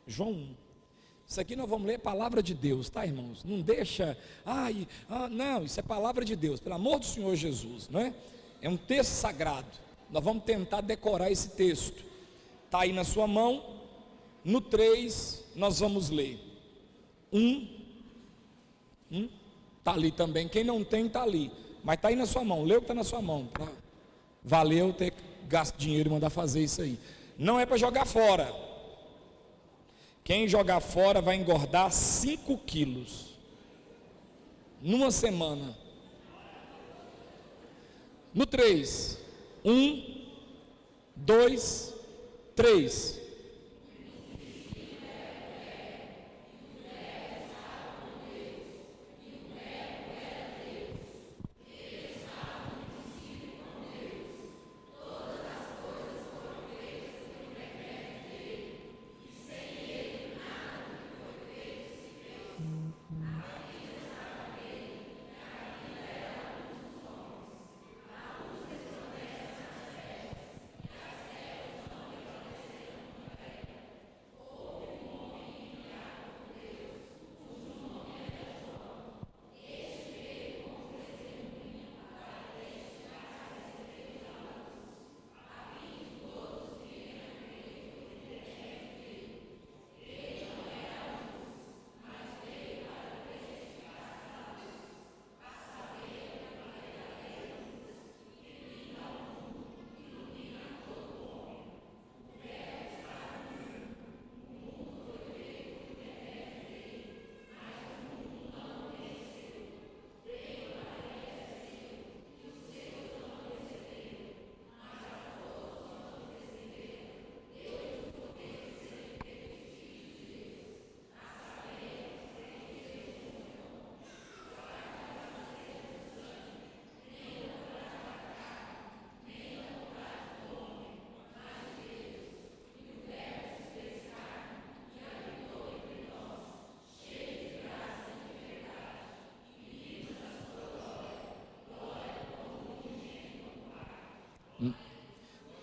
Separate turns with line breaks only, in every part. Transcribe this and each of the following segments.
João 1. Isso aqui nós vamos ler a palavra de Deus, tá, irmãos? Não deixa, não, isso é palavra de Deus, pelo amor do Senhor Jesus, não é? É um texto sagrado. Nós vamos tentar decorar esse texto. Está aí na sua mão. No 3, nós vamos ler. 1. Está ali também. Quem não tem, está ali. Mas está aí na sua mão. Lê o que está na sua mão. Valeu ter gasto dinheiro e mandar fazer isso aí. Não é para jogar fora. Quem jogar fora vai engordar 5 quilos. Numa semana. No 3. 1, 2, 3.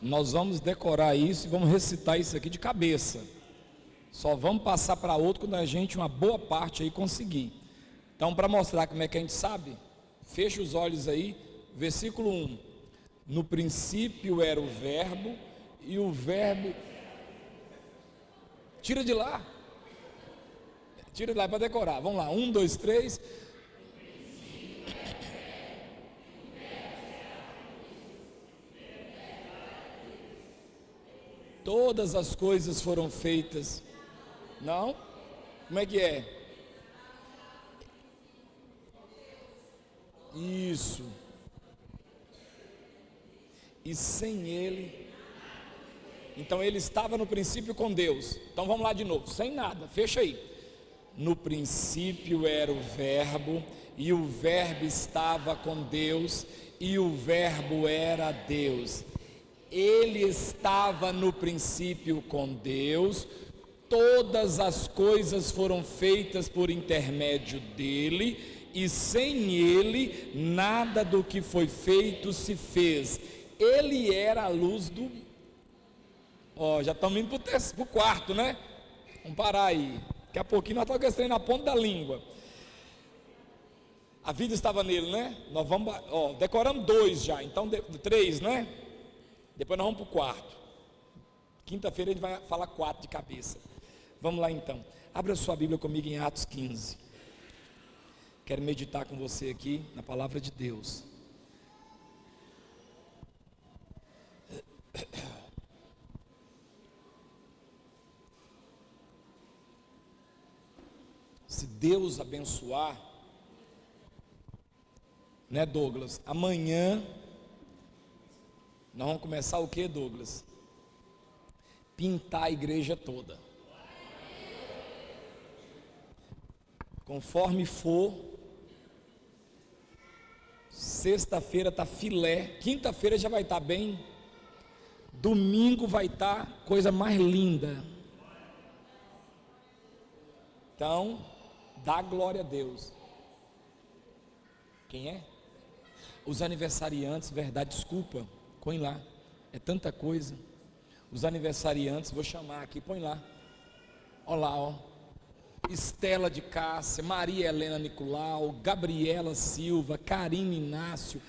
Nós vamos decorar isso e vamos recitar isso aqui de cabeça. Só vamos passar para outro quando a gente, uma boa parte aí, conseguir. Então, para mostrar como é que a gente sabe, fecha os olhos aí, versículo 1. No princípio era o verbo, e o verbo... Tira de lá para decorar. Vamos lá, 1, 2, 3... Todas as coisas foram feitas. Não? Como é que é? Isso. E sem ele. Então ele estava no princípio com Deus. Então vamos lá de novo. Sem nada. Fecha aí. No princípio era o verbo. E o verbo estava com Deus. E o verbo era Deus. Ele estava no princípio com Deus, todas as coisas foram feitas por intermédio dele, e sem ele, nada do que foi feito se fez. Ele era a luz do... já estamos indo para o quarto, né? Vamos parar aí. Daqui a pouquinho nós estamos gastando na ponta da língua. A vida estava nele, né? Nós vamos, decoramos 2 já, então 3, né? Depois nós vamos para o quarto. Quinta-feira a gente vai falar 4 de cabeça. Vamos lá então. Abra sua Bíblia comigo em Atos 15. Quero meditar com você aqui na palavra de Deus. Se Deus abençoar, né, Douglas? Amanhã nós vamos começar o que, Douglas? Pintar a igreja toda. Conforme for, sexta-feira está filé, quinta-feira já vai estar bem, domingo vai estar coisa mais linda. Então, dá glória a Deus. Quem é? Os aniversariantes, verdade, desculpa. Põe lá, é tanta coisa. Os aniversariantes, vou chamar aqui, põe lá. Olha lá, ó. Estela de Cássia, Maria Helena Nicolau, Gabriela Silva, Karine Inácio,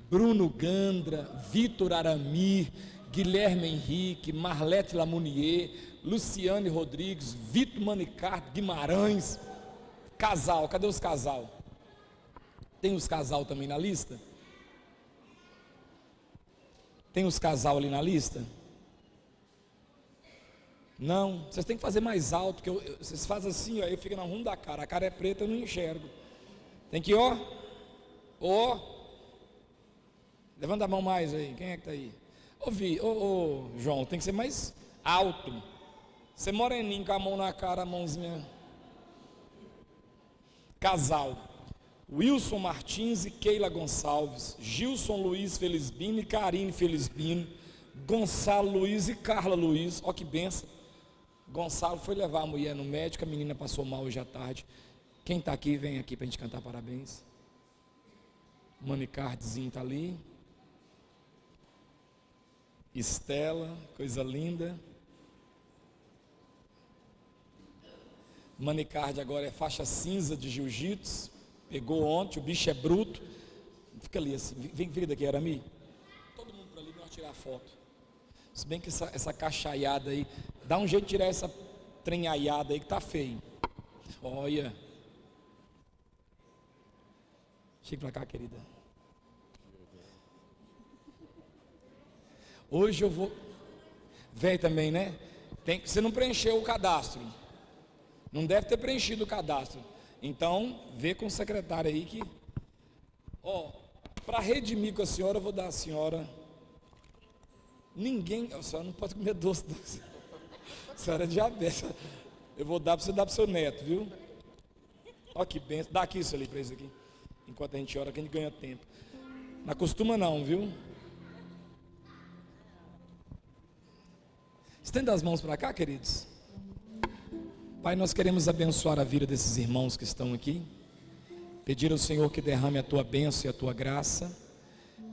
Bruno Gandra, Vitor Aramir, Guilherme Henrique, Marlete Lamounier, Luciane Rodrigues, Vitor Manicardo, Guimarães. Casal, cadê os casal? Tem os casal também na lista? Tem os casal ali na lista? Não, vocês têm que fazer mais alto, que vocês fazem assim, ó, eu fico na rumo da cara, a cara é preta, eu não enxergo. Tem que, ó, levanta a mão mais aí, quem é que está aí? João, tem que ser mais alto. Você moreninho com a mão na cara, a mãozinha. Casal, Wilson Martins e Keila Gonçalves, Gilson Luiz Felisbino e Karine Felisbino, Gonçalo Luiz e Carla Luiz, ó que benção. Gonçalo foi levar a mulher no médico, a menina passou mal hoje à tarde. Quem está aqui, vem aqui para a gente cantar parabéns. Manicardezinho está ali. Estela, coisa linda. Manicarde agora é faixa cinza de jiu-jitsu. Pegou ontem, o bicho é bruto. Fica ali assim, vem daqui, Arami. Todo mundo para ali, vamos tirar foto. Se bem que essa cachaiada aí, dá um jeito de tirar essa trenhaiada aí que tá feio. Olha. Chega pra cá, querida. Hoje eu vou. Velho também, né? Você não preencheu o cadastro. Não deve ter preenchido o cadastro. Então, vê com o secretário aí que. Ó, para redimir com a senhora, eu vou dar a senhora. Ninguém. A senhora não pode comer doce. A senhora é diabética. Eu vou dar para você dar para o seu neto, viu? Ó que benção. Dá aqui isso ali para eles aqui. Enquanto a gente ora, que a gente ganha tempo. Não acostuma não, viu? Estenda as mãos para cá, queridos. Pai, nós queremos abençoar a vida desses irmãos que estão aqui. Pedir ao Senhor que derrame a tua bênção e a tua graça.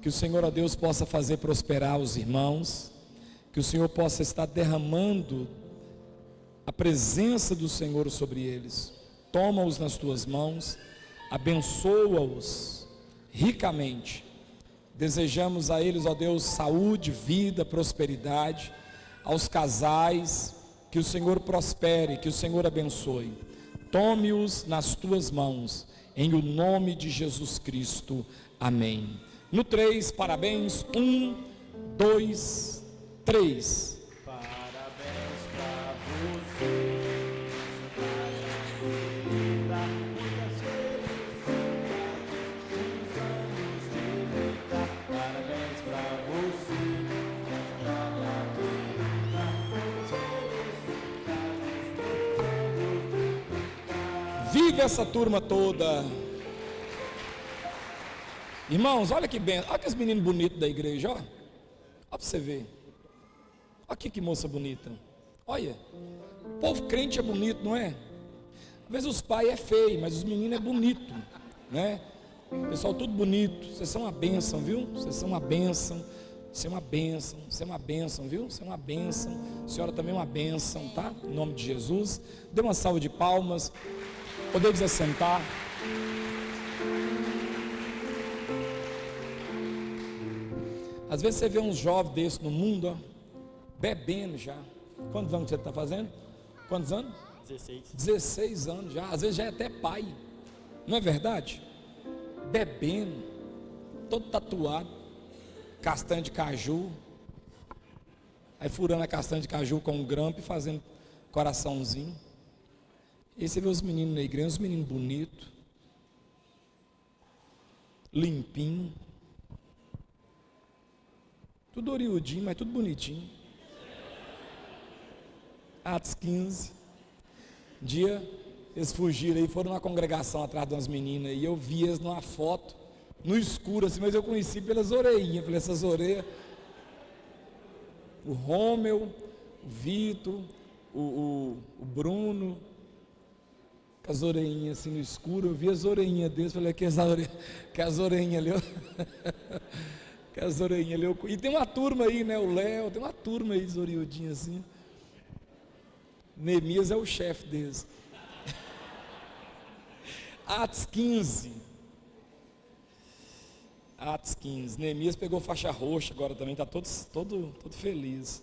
Que o Senhor, ó Deus, possa fazer prosperar os irmãos. Que o Senhor possa estar derramando a presença do Senhor sobre eles. Toma-os nas tuas mãos. Abençoa-os ricamente. Desejamos a eles, ó Deus, saúde, vida, prosperidade. Aos casais, que o Senhor prospere, que o Senhor abençoe. Tome-os nas tuas mãos, em o nome de Jesus Cristo. Amém. No 3, parabéns. 1, 2, 3.
Parabéns pra você. Muitas felicidades, muitos anos de vida. Parabéns pra você.
Vive essa turma toda. Irmãos, olha que bem. Olha que meninos bonitos da igreja, ó. Olha para você ver. Olha que moça bonita. Olha. O povo crente é bonito, não é? Às vezes os pais é feio, mas os meninos é bonito, né? Pessoal, tudo bonito. Vocês são uma bênção, viu? Vocês são uma bênção. Você é uma bênção. Você é uma bênção, viu? Você é uma bênção. A senhora também é uma bênção, tá? Em nome de Jesus. Dê uma salva de palmas. Podemos assentar. Às vezes você vê uns jovens desses no mundo, ó, bebendo já. Quantos anos você está fazendo? Quantos anos?
16.
16 anos já. Às vezes já é até pai. Não é verdade? Bebendo, todo tatuado, castanha de caju. Aí furando a castanha de caju com um grampo e fazendo coraçãozinho. E você vê os meninos na igreja, os meninos bonitos, limpinho, tudo oriudinho, mas tudo bonitinho. Atos 15. Um dia eles fugiram aí, foram na congregação atrás de umas meninas e eu vi eles numa foto, no escuro assim, mas eu conheci pelas orelhinhas. Falei, essas orelhas, o Rômel, o Vitor, o Bruno, com as orelhinhas assim no escuro. Eu vi as orelhinhas deles, falei, que as orelhinhas ali, que as orelhinhas ali. E tem uma turma aí, né, o Léo, tem uma turma aí de orelhudinha assim. Neemias é o chefe deles. Atos 15. Atos 15. Neemias pegou faixa roxa agora também, está todo feliz.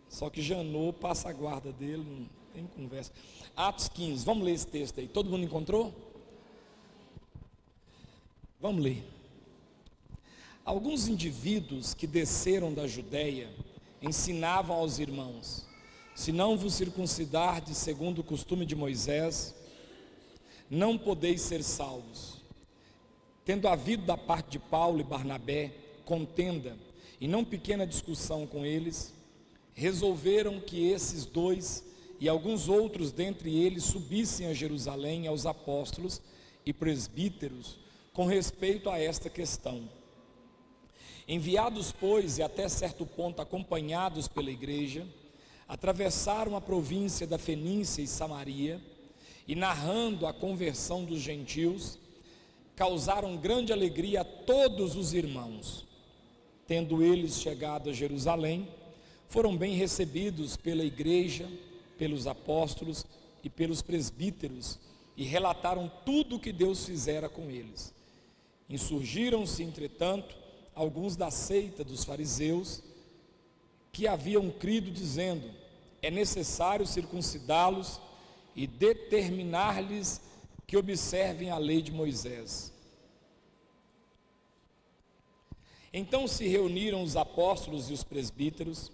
Só que Janô passa a guarda dele, não tem conversa. Atos 15, vamos ler esse texto aí. Todo mundo encontrou? Vamos ler. Alguns indivíduos que desceram da Judéia ensinavam aos irmãos: se não vos circuncidardes segundo o costume de Moisés, não podeis ser salvos. Tendo havido da parte de Paulo e Barnabé contenda e não pequena discussão com eles, resolveram que esses dois e alguns outros dentre eles subissem a Jerusalém aos apóstolos e presbíteros com respeito a esta questão. Enviados, pois, e até certo ponto acompanhados pela igreja, atravessaram a província da Fenícia e Samaria e, narrando a conversão dos gentios, causaram grande alegria a todos os irmãos. Tendo eles chegado a Jerusalém, foram bem recebidos pela igreja, pelos apóstolos e pelos presbíteros, e relataram tudo o que Deus fizera com eles. Insurgiram-se, entretanto, alguns da seita dos fariseus, que haviam crido, dizendo: é necessário circuncidá-los e determinar-lhes que observem a lei de Moisés. Então se reuniram os apóstolos e os presbíteros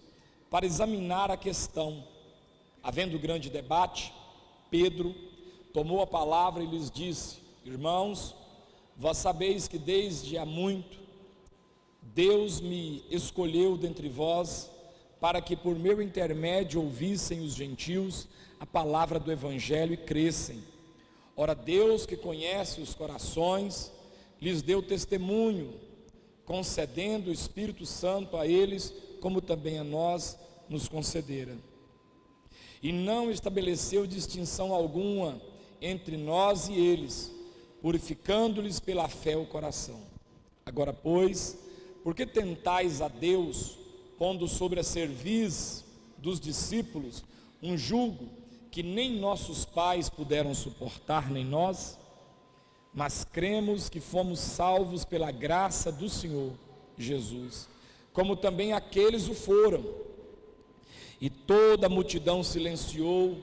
para examinar a questão. Havendo grande debate, Pedro tomou a palavra e lhes disse: irmãos, vós sabeis que desde há muito Deus me escolheu dentre vós, para que por meu intermédio ouvissem os gentios a palavra do evangelho e crescem. Ora, Deus, que conhece os corações, lhes deu testemunho, concedendo o Espírito Santo a eles, como também a nós nos concedera. E não estabeleceu distinção alguma entre nós e eles, purificando-lhes pela fé o coração. Agora, pois, por que tentais a Deus, pondo sobre a cerviz dos discípulos um jugo que nem nossos pais puderam suportar, nem nós? Mas cremos que fomos salvos pela graça do Senhor Jesus, como também aqueles o foram. E toda a multidão silenciou,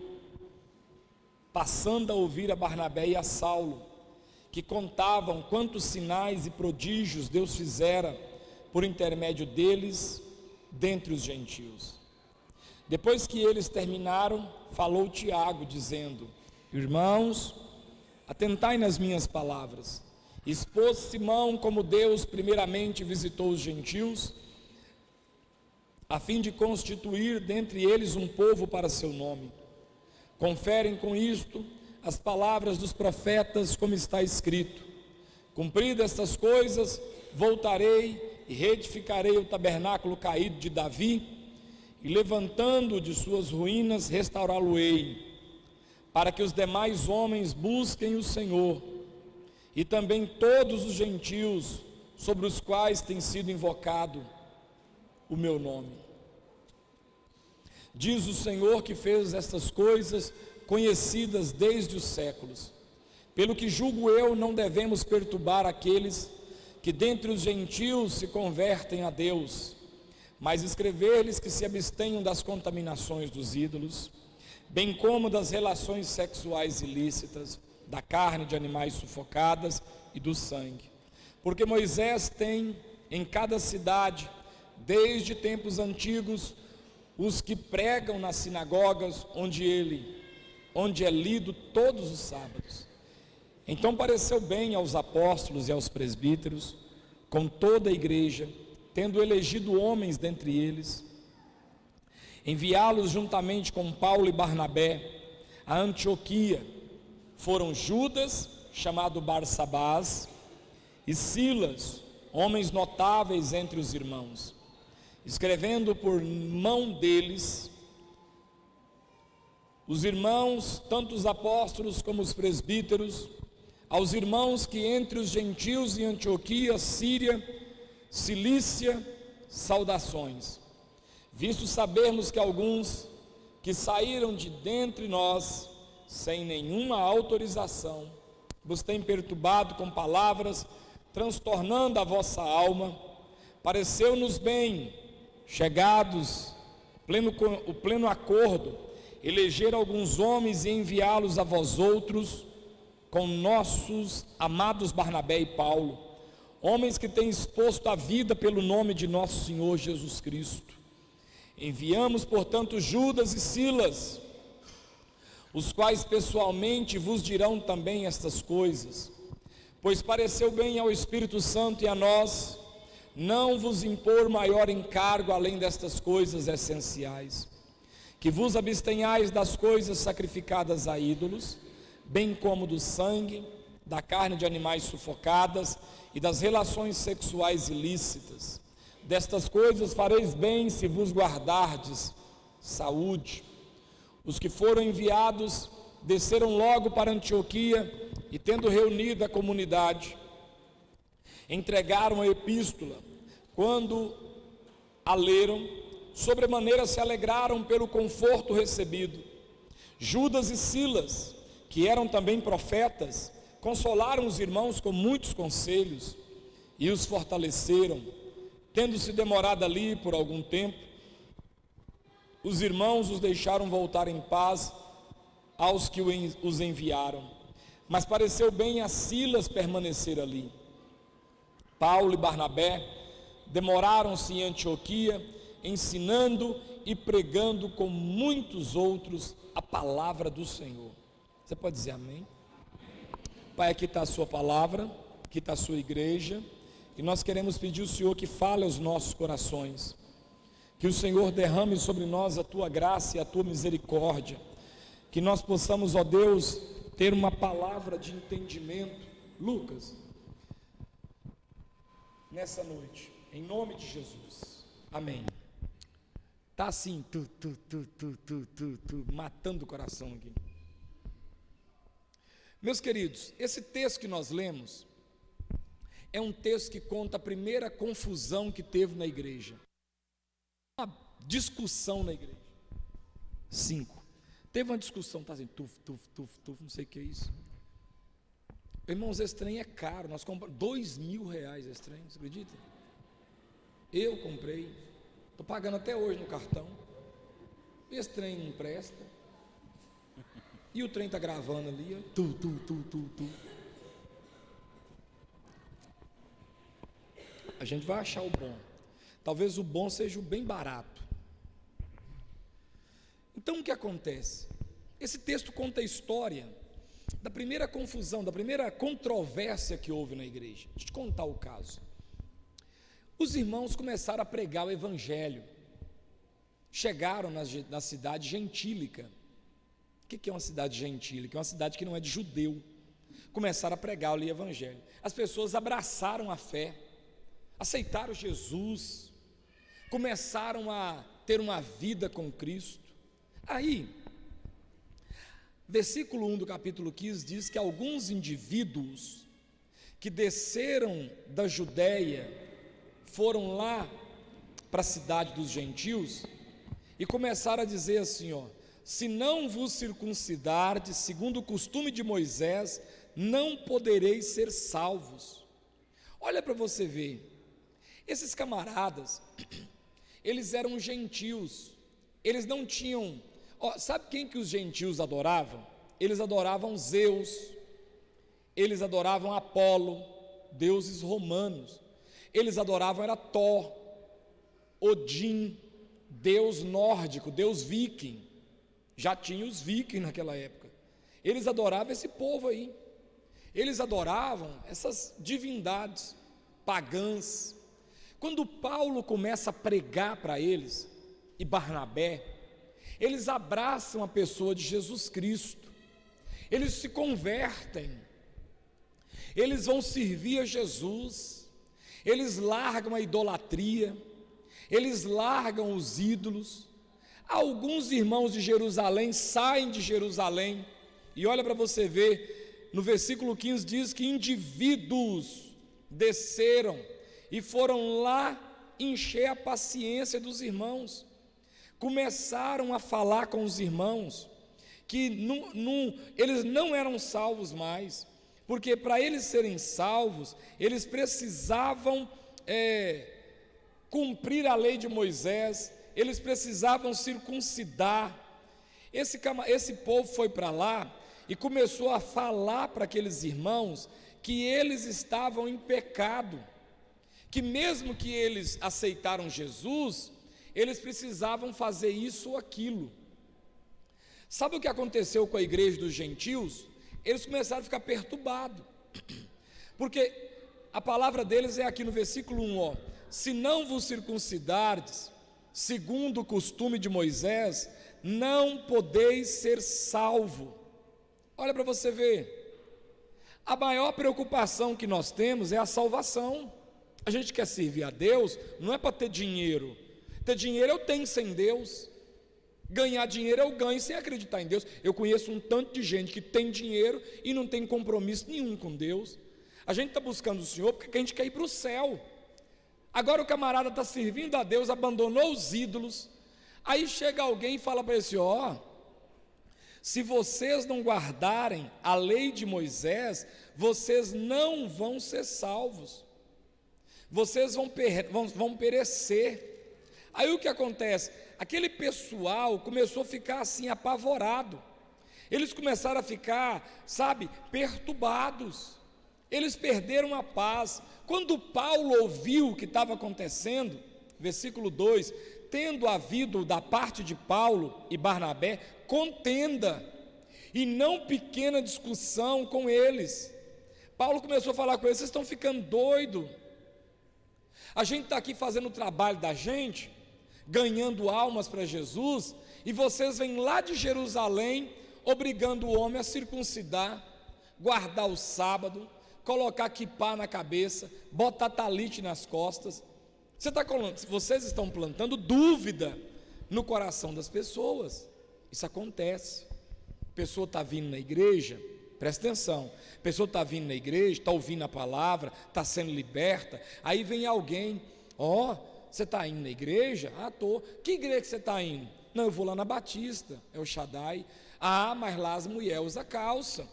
passando a ouvir a Barnabé e a Saulo, que contavam quantos sinais e prodígios Deus fizera por intermédio deles dentre os gentios. Depois que eles terminaram, falou Tiago, dizendo: irmãos, atentai nas minhas palavras. Expôs Simão como Deus primeiramente visitou os gentios, a fim de constituir dentre eles um povo para seu nome. Conferem com isto as palavras dos profetas, como está escrito: cumpridas estas coisas, voltarei e reedificarei o tabernáculo caído de Davi, e levantando-o de suas ruínas, restaurá-lo-ei, para que os demais homens busquem o Senhor, e também todos os gentios sobre os quais tem sido invocado o meu nome. Diz o Senhor que fez estas coisas conhecidas desde os séculos. Pelo que julgo eu, não devemos perturbar aqueles que dentre os gentios se convertem a Deus, mas escrever-lhes que se abstenham das contaminações dos ídolos, bem como das relações sexuais ilícitas, da carne de animais sufocadas e do sangue. Porque Moisés tem em cada cidade, desde tempos antigos, os que pregam nas sinagogas, onde é lido todos os sábados. Então pareceu bem aos apóstolos e aos presbíteros, com toda a igreja, tendo elegido homens dentre eles, enviá-los juntamente com Paulo e Barnabé a Antioquia. Foram Judas, chamado Barsabás, e Silas, homens notáveis entre os irmãos. Escrevendo por mão deles, os irmãos, tanto os apóstolos como os presbíteros, aos irmãos que entre os gentios em Antioquia, Síria, Cilícia, saudações. Visto sabermos que alguns que saíram de dentre nós sem nenhuma autorização, vos têm perturbado com palavras, transtornando a vossa alma. Pareceu-nos bem, chegados o pleno acordo, eleger alguns homens e enviá-los a vós outros, com nossos amados Barnabé e Paulo, homens que têm exposto a vida pelo nome de nosso Senhor Jesus Cristo. Enviamos, portanto, Judas e Silas, os quais pessoalmente vos dirão também estas coisas, pois pareceu bem ao Espírito Santo e a nós não vos impor maior encargo além destas coisas essenciais, que vos abstenhais das coisas sacrificadas a ídolos, bem como do sangue, da carne de animais sufocadas e das relações sexuais ilícitas. Destas coisas fareis bem se vos guardardes saúde. Os que foram enviados desceram logo para Antioquia e, tendo reunido a comunidade, entregaram a epístola. Quando a leram, sobremaneira se alegraram pelo conforto recebido. Judas e Silas, que eram também profetas, consolaram os irmãos com muitos conselhos e os fortaleceram. Tendo-se demorado ali por algum tempo, os irmãos os deixaram voltar em paz aos que os enviaram. Mas pareceu bem a Silas permanecer ali. Paulo e Barnabé demoraram-se em Antioquia, ensinando e pregando com muitos outros a palavra do Senhor. Você pode dizer amém? Pai, aqui está a sua palavra, aqui está a sua igreja, e nós queremos pedir ao Senhor que fale aos nossos corações, que o Senhor derrame sobre nós a tua graça e a tua misericórdia, que nós possamos, ó Deus, ter uma palavra de entendimento. Lucas, nessa noite, em nome de Jesus, amém. Está assim, matando o coração aqui. Meus queridos, esse texto que nós lemos é um texto que conta a primeira confusão que teve na igreja, uma discussão na igreja. 5. Teve uma discussão, está assim, não sei o que é isso. Irmãos, esse trem é caro, nós compramos R$2.000 esse trem, você acredita? Eu comprei, estou pagando até hoje no cartão. Esse trem não presta. E o trem está gravando ali, ó. A gente vai achar o bom. Talvez o bom seja o bem barato. Então o que acontece? Esse texto conta a história da primeira confusão, da primeira controvérsia que houve na igreja. Deixa eu te contar o caso. Os irmãos começaram a pregar o evangelho. Chegaram na cidade gentílica. O que é uma cidade gentílica? É uma cidade que não é de judeu. Começaram a pregar o evangelho. As pessoas abraçaram a fé, aceitaram Jesus, começaram a ter uma vida com Cristo. Aí, versículo 1 do capítulo 15 diz que alguns indivíduos que desceram da Judéia foram lá para a cidade dos gentios e começaram a dizer assim, ó: se não vos circuncidardes segundo o costume de Moisés, não podereis ser salvos. Olha para você ver, esses camaradas, eles eram gentios, eles não tinham, sabe quem que os gentios adoravam? Eles adoravam Zeus, eles adoravam Apolo, deuses romanos, eles adoravam era Thor, Odin, deus nórdico, deus viking. Já tinha os vikings naquela época. Eles adoravam esse povo aí. Eles adoravam essas divindades pagãs. Quando Paulo começa a pregar para eles, e Barnabé, eles abraçam a pessoa de Jesus Cristo. Eles se convertem. Eles vão servir a Jesus. Eles largam a idolatria. Eles largam os ídolos. Alguns irmãos de Jerusalém saem de Jerusalém, e olha para você ver, no versículo 15 diz que indivíduos desceram e foram lá encher a paciência dos irmãos. começaram a falar com os irmãos que eles não eram salvos mais, porque para eles serem salvos, eles precisavam cumprir a lei de Moisés, eles precisavam circuncidar. Esse povo foi para lá e começou a falar para aqueles irmãos que eles estavam em pecado, que mesmo que eles aceitaram Jesus, eles precisavam fazer isso ou aquilo. Sabe o que aconteceu com a igreja dos gentios? Eles começaram a ficar perturbados, porque a palavra deles é aqui no versículo 1, se não vos circuncidardes, segundo o costume de Moisés, não podeis ser salvo. Olha para você ver, a maior preocupação que nós temos é a salvação. A gente quer servir a Deus, não é para ter dinheiro. Ter dinheiro eu tenho sem Deus, ganhar dinheiro eu ganho sem acreditar em Deus. Eu conheço um tanto de gente que tem dinheiro e não tem compromisso nenhum com Deus. A gente está buscando o Senhor porque a gente quer ir para o céu. Agora o camarada está servindo a Deus, abandonou os ídolos. Aí chega alguém e fala para ele assim, se vocês não guardarem a lei de Moisés, vocês não vão ser salvos, vocês vão perecer. Aí o que acontece? Aquele pessoal começou a ficar assim apavorado, eles começaram a ficar, perturbados, eles perderam a paz. Quando Paulo ouviu o que estava acontecendo, versículo 2, tendo havido da parte de Paulo e Barnabé contenda e não pequena discussão com eles, Paulo começou a falar com eles, vocês estão ficando doidos, a gente está aqui fazendo o trabalho da gente, ganhando almas para Jesus, e vocês vêm lá de Jerusalém, obrigando o homem a circuncidar, guardar o sábado, colocar quipá na cabeça, botar talite nas costas. Vocês estão plantando dúvida no coração das pessoas. Isso acontece. A pessoa está vindo na igreja, presta atenção, a pessoa está vindo na igreja, está ouvindo a palavra, está sendo liberta, aí vem alguém, você está indo na igreja? Estou. Que igreja que você está indo? Não, eu vou lá na Batista, é o Shaddai. Mas lá as mulheres usam calça.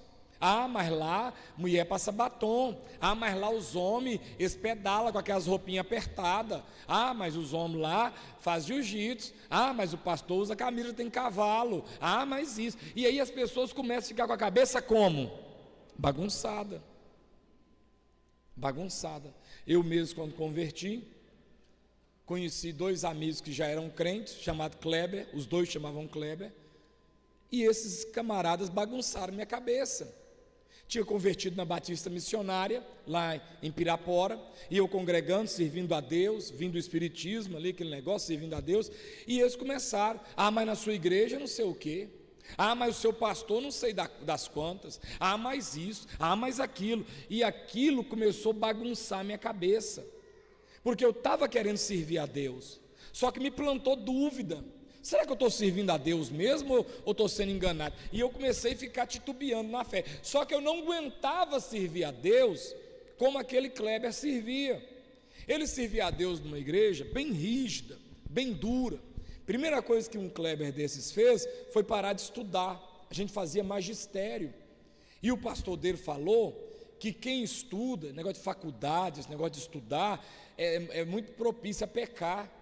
Mas lá mulher passa batom. Mas lá os homens espedalam com aquelas roupinhas apertadas. Mas os homens lá fazem jiu-jitsu. Mas o pastor usa camisa, tem cavalo. Mas isso. E aí as pessoas começam a ficar com a cabeça como? Bagunçada. Eu mesmo, quando converti, conheci 2 amigos que já eram crentes, chamado Kleber, os 2 chamavam Kleber, e esses camaradas bagunçaram minha cabeça. Tinha convertido na Batista Missionária, lá em Pirapora, e eu congregando, servindo a Deus, vindo do Espiritismo ali, aquele negócio, servindo a Deus, e eles começaram, mas na sua igreja não sei o quê, mas o seu pastor não sei das quantas, mais isso, mais aquilo, e aquilo começou a bagunçar minha cabeça, porque eu estava querendo servir a Deus, só que me plantou dúvida, será que eu estou servindo a Deus mesmo ou estou sendo enganado? E eu comecei a ficar titubeando na fé, só que eu não aguentava servir a Deus como aquele Kleber servia. Ele servia a Deus numa igreja bem rígida, bem dura. Primeira coisa que um Kleber desses fez foi parar de estudar. A gente fazia magistério, e o pastor dele falou que quem estuda, negócio de faculdade, esse negócio de estudar, é muito propício a pecar.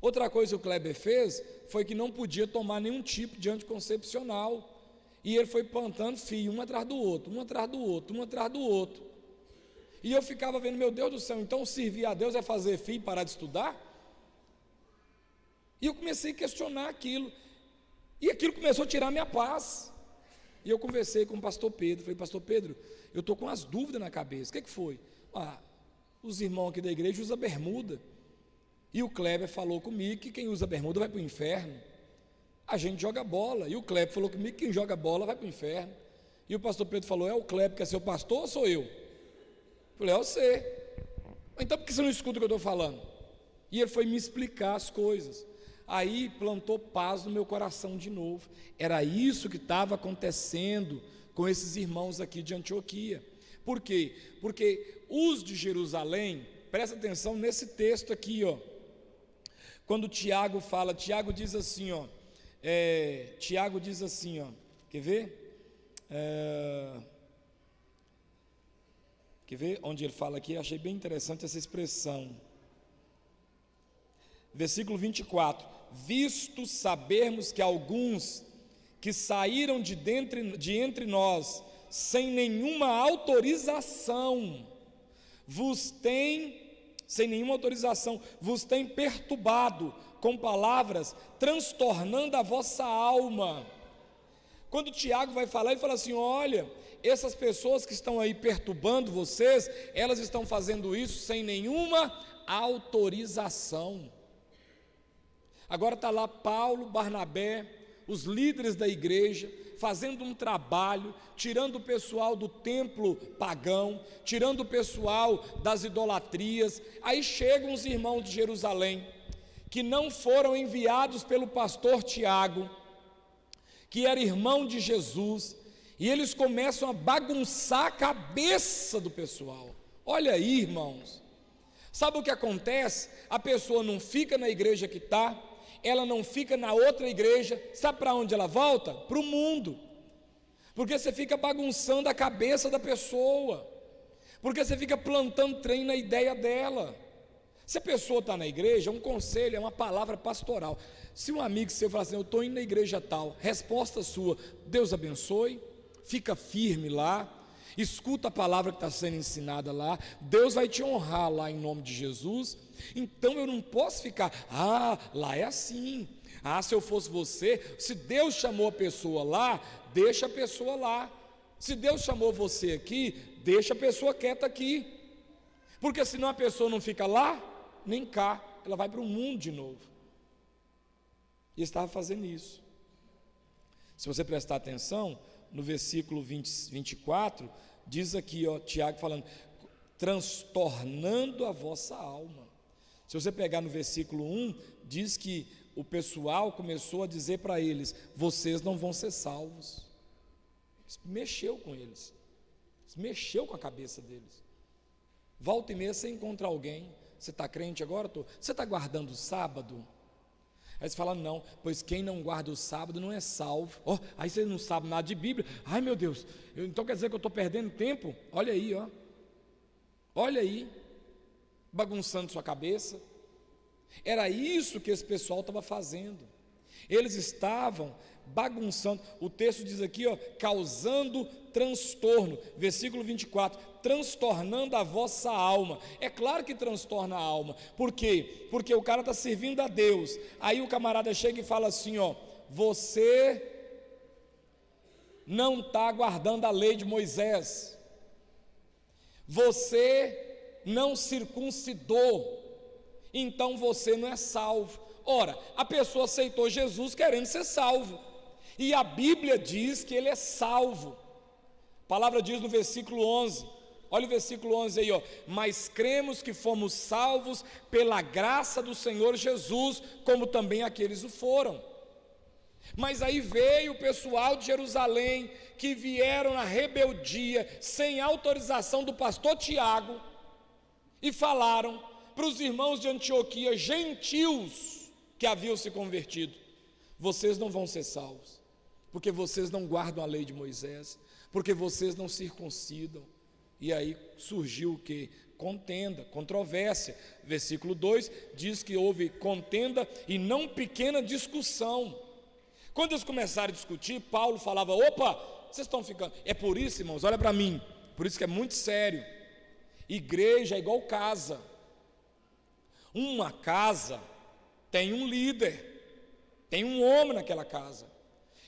Outra coisa que o Kleber fez foi que não podia tomar nenhum tipo de anticoncepcional, e ele foi plantando filho, um atrás do outro, e eu ficava vendo, meu Deus do céu, então servir a Deus é fazer filho e parar de estudar? E eu comecei a questionar aquilo, e aquilo começou a tirar minha paz, e eu conversei com o pastor Pedro, falei, pastor Pedro, eu estou com as dúvidas na cabeça, o que foi? Os irmãos aqui da igreja usam bermuda, e o Kleber falou comigo que quem usa bermuda vai para o inferno. A gente joga bola, e o Kleber falou comigo que quem joga bola vai para o inferno. E o pastor Pedro falou, o Kleber que é seu pastor ou sou eu? Eu falei, é você. Então por que você não escuta o que eu estou falando? E ele foi me explicar as coisas. Aí plantou paz no meu coração de novo. Era isso que estava acontecendo com esses irmãos aqui de Antioquia. Por quê? Porque os de Jerusalém, presta atenção nesse texto aqui, Quando Tiago fala, Tiago diz assim, ó, quer ver? Quer ver onde ele fala aqui? Achei bem interessante essa expressão. Versículo 24: visto sabermos que alguns que saíram de entre nós, sem nenhuma autorização, vos têm perturbado com palavras, transtornando a vossa alma. Quando Tiago vai falar, ele fala assim: olha, essas pessoas que estão aí perturbando vocês, elas estão fazendo isso sem nenhuma autorização. Agora está lá Paulo, Barnabé, os líderes da igreja, fazendo um trabalho, tirando o pessoal do templo pagão, tirando o pessoal das idolatrias. Aí chegam os irmãos de Jerusalém, que não foram enviados pelo pastor Tiago, que era irmão de Jesus, e eles começam a bagunçar a cabeça do pessoal. Olha aí, irmãos, sabe o que acontece? A pessoa não fica na igreja que está, ela não fica na outra igreja, sabe para onde ela volta? Para o mundo, porque você fica bagunçando a cabeça da pessoa, porque você fica plantando trem na ideia dela. Se a pessoa está na igreja, um conselho, é uma palavra pastoral. Se um amigo seu falar assim: eu estou indo na igreja tal, resposta sua: Deus abençoe, fica firme lá, escuta a palavra que está sendo ensinada lá, Deus vai te honrar lá em nome de Jesus. Então eu não posso ficar, lá é assim, se eu fosse você, se Deus chamou a pessoa lá, deixa a pessoa lá, se Deus chamou você aqui, deixa a pessoa quieta aqui, porque senão a pessoa não fica lá, nem cá, ela vai para o mundo de novo. E estava fazendo isso. Se você prestar atenção, no versículo 24, diz aqui, ó, Tiago falando, transtornando a vossa alma. Se você pegar no versículo 1, diz que o pessoal começou a dizer para eles: vocês não vão ser salvos. Isso mexeu com eles, isso mexeu com a cabeça deles. Volta e meia você encontra alguém: você está crente agora? Você está guardando o sábado? Aí você fala: não, pois quem não guarda o sábado não é salvo. Aí você não sabe nada de Bíblia. Ai meu Deus, então quer dizer que eu estou perdendo tempo? Olha aí, olha aí, bagunçando sua cabeça. Era isso que esse pessoal estava fazendo. Eles estavam bagunçando. O texto diz aqui, causando transtorno. Versículo 24: transtornando a vossa alma. É claro que transtorna a alma. Por quê? Porque o cara está servindo a Deus. Aí o camarada chega e fala assim: você não está guardando a lei de Moisés, você não circuncidou, então você não é salvo. Ora, a pessoa aceitou Jesus querendo ser salvo, e a Bíblia diz que ele é salvo. A palavra diz no versículo 11, olha o versículo 11 aí, mas cremos que fomos salvos pela graça do Senhor Jesus, como também aqueles o foram. Mas aí veio o pessoal de Jerusalém, que vieram na rebeldia, sem autorização do pastor Tiago, e falaram para os irmãos de Antioquia, gentios que haviam se convertido: vocês não vão ser salvos, porque vocês não guardam a lei de Moisés, porque vocês não circuncidam. E aí surgiu o que? Contenda, controvérsia. Versículo 2 diz que houve contenda e não pequena discussão. Quando eles começaram a discutir, Paulo falava: opa, vocês estão ficando. É por isso, irmãos, olha para mim, por isso que é muito sério. Igreja é igual casa. Uma casa tem um líder, tem um homem naquela casa.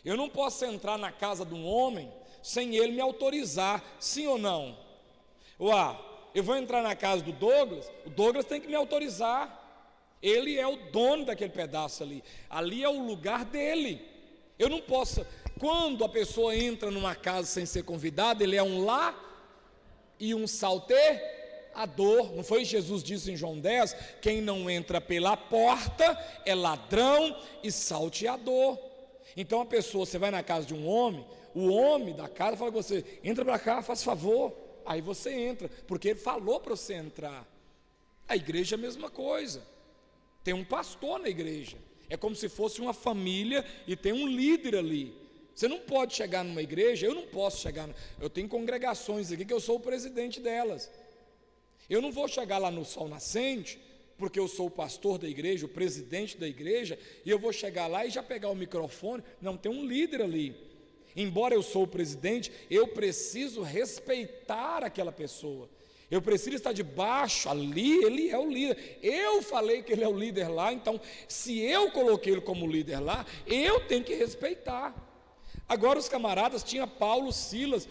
Eu não posso entrar na casa de um homem sem ele me autorizar, sim ou não? Eu vou entrar na casa do Douglas, o Douglas tem que me autorizar. Ele é o dono daquele pedaço ali, ali é o lugar dele. Eu não posso, quando a pessoa entra numa casa sem ser convidada, ele é um lá e um salteador. Não foi Jesus disse em João 10, quem não entra pela porta é ladrão e salteador. Então a pessoa, você vai na casa de um homem, o homem da casa fala com você: entra para cá, faz favor. Aí você entra, porque ele falou para você entrar. A igreja é a mesma coisa. Tem um pastor na igreja. É como se fosse uma família e tem um líder ali. Você não pode chegar numa igreja, eu não posso chegar. Eu tenho congregações aqui que eu sou o presidente delas. Eu não vou chegar lá no Sol Nascente, porque eu sou o pastor da igreja, o presidente da igreja, e eu vou chegar lá e já pegar o microfone. Não, tem um líder ali. Embora eu sou o presidente, eu preciso respeitar aquela pessoa. Eu preciso estar debaixo, ali ele é o líder. Eu falei que ele é o líder lá, então se eu coloquei ele como líder lá, eu tenho que respeitar. Agora os camaradas, tinha Paulo, Silas,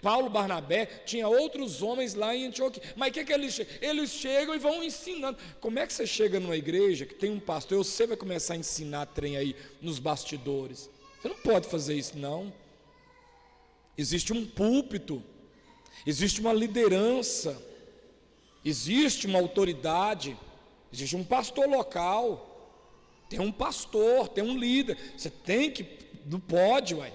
Paulo, Barnabé, tinha outros homens lá em Antioquia. Mas o que eles chegam? Eles chegam e vão ensinando. Como é que você chega numa igreja que tem um pastor, você vai começar a ensinar trem aí nos bastidores? Você não pode fazer isso não. Existe um púlpito, existe uma liderança, existe uma autoridade, existe um pastor local, tem um pastor, tem um líder. Você tem que, não pode, uai.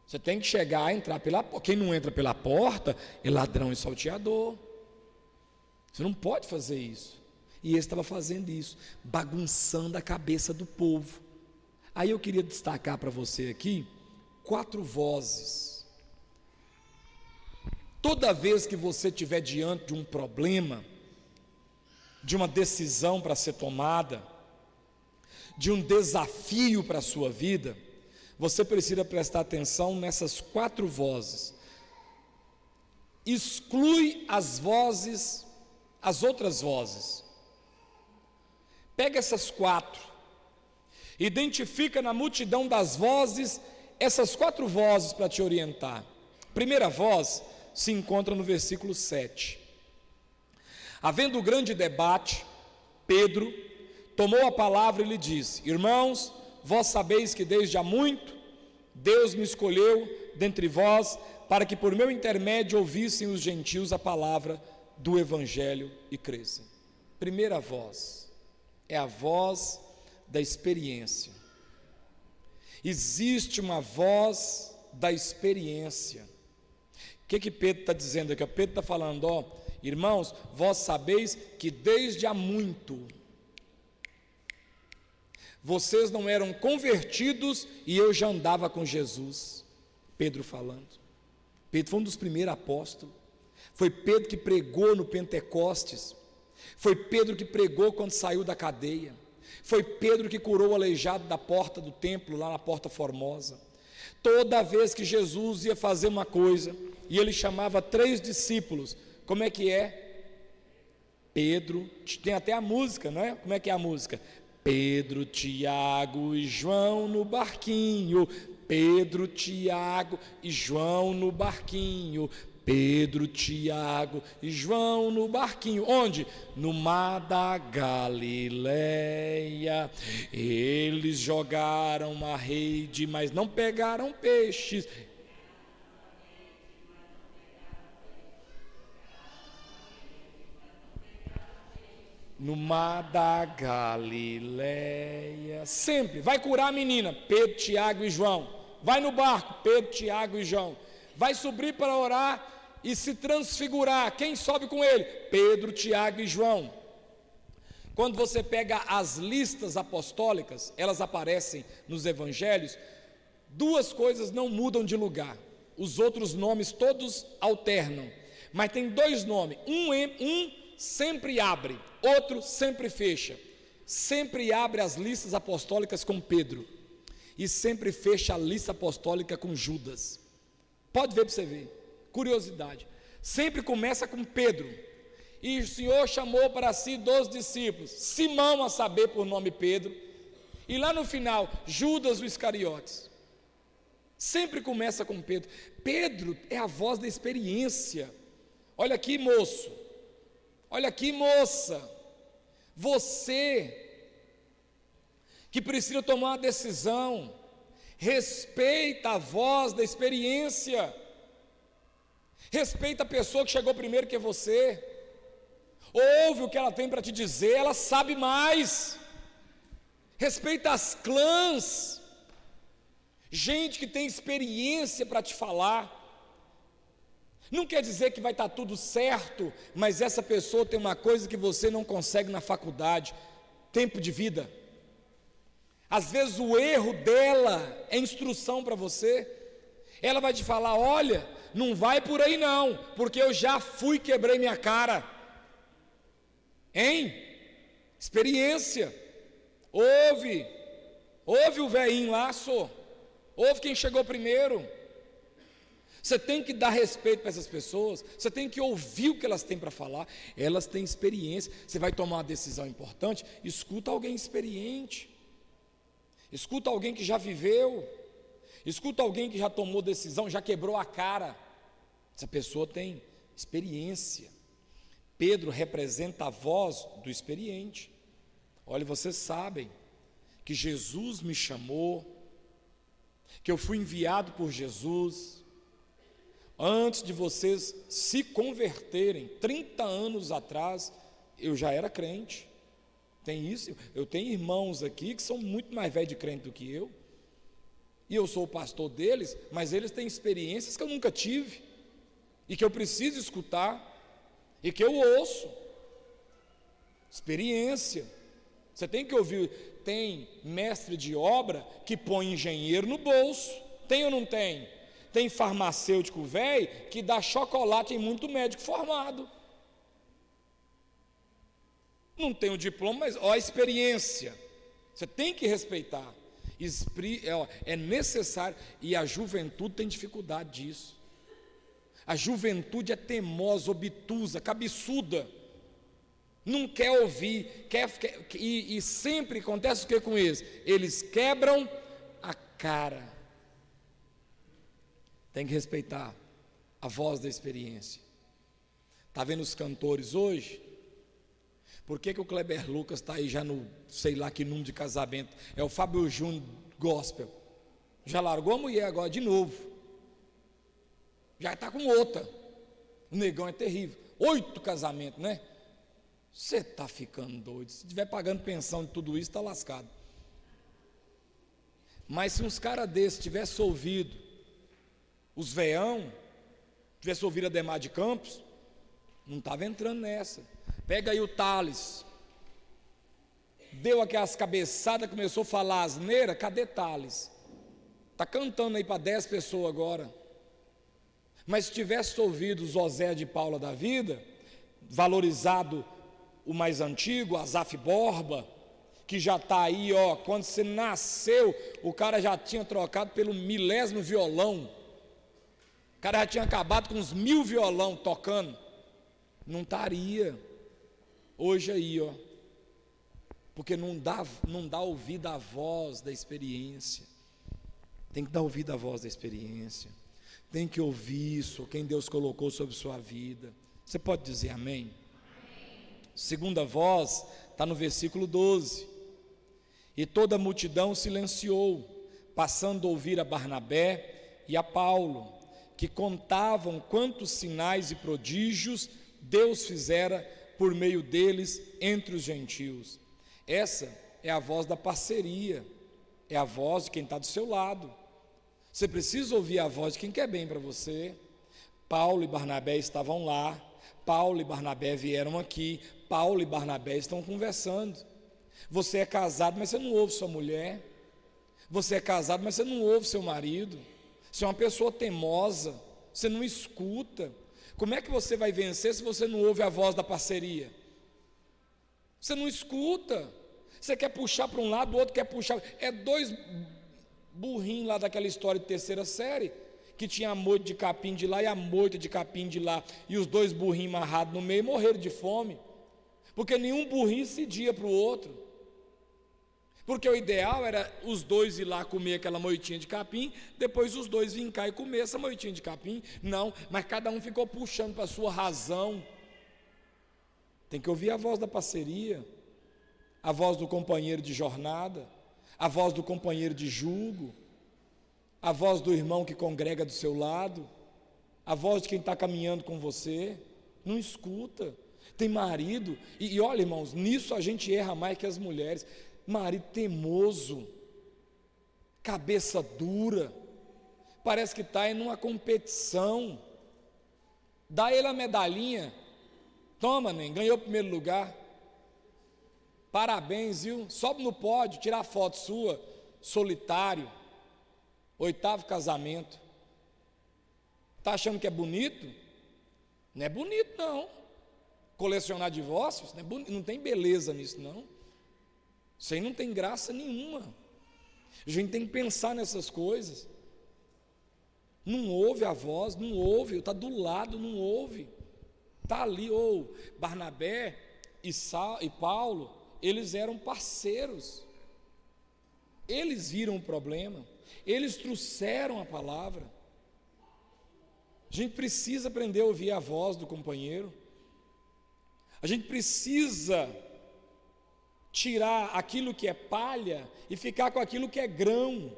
Você tem que chegar, entrar pela porta. Quem não entra pela porta é ladrão e salteador. Você não pode fazer isso. E ele estava fazendo isso, bagunçando a cabeça do povo. Aí eu queria destacar para você aqui 4 vozes. Toda vez que você estiver diante de um problema, de uma decisão para ser tomada, de um desafio para a sua vida, você precisa prestar atenção nessas 4 vozes. Exclui as vozes, as outras vozes. Pega essas 4, identifica na multidão das vozes essas 4 vozes para te orientar. Primeira voz se encontra no versículo 7. Havendo grande debate, Pedro tomou a palavra e lhe disse: Irmãos, vós sabeis que desde há muito Deus me escolheu dentre vós para que por meu intermédio ouvissem os gentios a palavra do evangelho e crescem. Primeira voz é a voz da experiência. Existe uma voz da experiência. O que Pedro está dizendo aqui? Pedro está falando, ó, irmãos, vós sabeis que desde há muito vocês não eram convertidos e eu já andava com Jesus. Pedro falando. Pedro foi um dos primeiros apóstolos. Foi Pedro que pregou no Pentecostes. Foi Pedro que pregou quando saiu da cadeia. Foi Pedro que curou o aleijado da porta do templo, lá na Porta Formosa. Toda vez que Jesus ia fazer uma coisa, e ele chamava 3 discípulos, como é que é? Pedro, tem até a música, não é? Como é que é a música? Pedro, Tiago e João no barquinho. Pedro, Tiago e João no barquinho. Pedro, Tiago e João no barquinho. Onde? No mar da Galileia. Eles jogaram uma rede, mas não pegaram peixes. No mar da Galileia. Sempre. Vai curar a menina. Pedro, Tiago e João. Vai no barco. Pedro, Tiago e João. Vai subir para orar e se transfigurar. Quem sobe com ele? Pedro, Tiago e João. Quando você pega as listas apostólicas, elas aparecem nos evangelhos, 2 coisas não mudam de lugar. Os outros nomes todos alternam, mas tem 2 nomes. Um sempre abre, outro sempre fecha. Sempre abre as listas apostólicas com Pedro e sempre fecha a lista apostólica com Judas. Pode ver para você ver, curiosidade. Sempre começa com Pedro, e o Senhor chamou para si 12 discípulos, Simão, a saber por nome Pedro, e lá no final, Judas o Iscariotes. Sempre começa com Pedro. Pedro é a voz da experiência. Olha aqui, moço, olha aqui, moça, você que precisa tomar uma decisão, respeita a voz da experiência, respeita a pessoa que chegou primeiro que você, ouve o que ela tem para te dizer, ela sabe mais, respeita as clãs, gente que tem experiência para te falar, Não quer dizer que vai estar tudo certo, mas essa pessoa tem uma coisa que você não consegue na faculdade: tempo de vida. Às vezes o erro dela é instrução para você. Ela vai te falar: olha, não vai por aí não, porque eu já fui, quebrei minha cara. Hein? Experiência. Ouve o velhinho lá, ouve quem chegou primeiro. Você tem que dar respeito para essas pessoas, você tem que ouvir o que elas têm para falar. Elas têm experiência. Você vai tomar uma decisão importante, escuta alguém experiente, escuta alguém que já viveu, escuta alguém que já tomou decisão, já quebrou a cara. Essa pessoa tem experiência. Pedro representa a voz do experiente. Olha, vocês sabem que Jesus me chamou, que eu fui enviado por Jesus. Antes de vocês se converterem, 30 anos atrás, eu já era crente. Tem isso, eu tenho irmãos aqui que são muito mais velhos de crente do que eu, e eu sou o pastor deles, mas eles têm experiências que eu nunca tive, e que eu preciso escutar, e que eu ouço. Experiência. Você tem que ouvir. Tem mestre de obra que põe engenheiro no bolso, tem ou não tem? Tem farmacêutico velho que dá chocolate em muito médico formado. Não tem o diploma, mas a experiência. Você tem que respeitar. É necessário, e a juventude tem dificuldade disso. A juventude é teimosa, obtusa, cabeçuda. Não quer ouvir, e sempre acontece o que com eles? Eles quebram a cara. Tem que respeitar a voz da experiência. Está vendo os cantores hoje? Por que o Kleber Lucas está aí já no, sei lá que número de casamento? É o Fábio Júnior Gospel. Já largou a mulher agora de novo. Já está com outra. O negão é terrível. 8 casamentos, né? Você está ficando doido. Se estiver pagando pensão de tudo isso, está lascado. Mas se uns caras desses tivessem ouvido os veião, tivesse ouvido Ademar de Campos, não estava entrando nessa. Pega aí o Thales, deu aquelas cabeçadas, começou a falar asneira. Cadê Thales? Está cantando aí para 10 pessoas agora. Mas se tivesse ouvido o José de Paula da vida, valorizado o mais antigo, Azaf Borba, que já está aí, ó, quando você nasceu, o cara já tinha trocado pelo 1000º violão. O cara já tinha acabado com uns 1000 violão tocando. Não estaria hoje aí, ó, porque não dá ouvido à voz da experiência. Tem que dar ouvido à voz da experiência. Tem que ouvir isso, quem Deus colocou sobre sua vida. Você pode dizer amém? Segunda voz está no versículo 12. E toda a multidão silenciou, passando a ouvir a Barnabé e a Paulo, que contavam quantos sinais e prodígios Deus fizera por meio deles entre os gentios. Essa é a voz da parceria, é a voz de quem está do seu lado. Você precisa ouvir a voz de quem quer bem para você. Paulo e Barnabé estavam lá, Paulo e Barnabé vieram aqui, Paulo e Barnabé estão conversando. Você é casado, mas você não ouve sua mulher. Você é casado, mas você não ouve seu marido. Você é uma pessoa teimosa, você não escuta. Como é que você vai vencer se você não ouve a voz da parceria? Você não escuta. Você quer puxar para um lado, o outro quer puxar. É 2 burrinhos lá daquela história de 3ª série, que tinha a moita de capim de lá e a moita de capim de lá, e os 2 burrinhos amarrados no meio morreram de fome, porque nenhum burrinho cedia para o outro. Porque o ideal era os 2 ir lá comer aquela moitinha de capim, depois os 2 virem cá e comer essa moitinha de capim. Não, mas cada um ficou puxando para a sua razão. Tem que ouvir a voz da parceria, a voz do companheiro de jornada, a voz do companheiro de jugo, a voz do irmão que congrega do seu lado, a voz de quem está caminhando com você. Não escuta. Tem marido, e olha, irmãos, nisso a gente erra mais que as mulheres. Marido teimoso, cabeça dura, parece que está em uma competição. dá ele a medalhinha, toma, nem, ganhou o primeiro lugar, parabéns, viu? Sobe no pódio, tirar foto sua, solitário, 8º casamento. Está achando que é bonito? Não é bonito, não. Colecionar divórcios, não é bonito, não tem beleza nisso, não. Isso aí não tem graça nenhuma. A gente tem que pensar nessas coisas. Não ouve a voz, não ouve, está do lado, não ouve. Está ali, ou Barnabé e Paulo, eles eram parceiros. Eles viram o problema, eles trouxeram a palavra. A gente precisa aprender a ouvir a voz do companheiro. A gente precisa tirar aquilo que é palha e ficar com aquilo que é grão,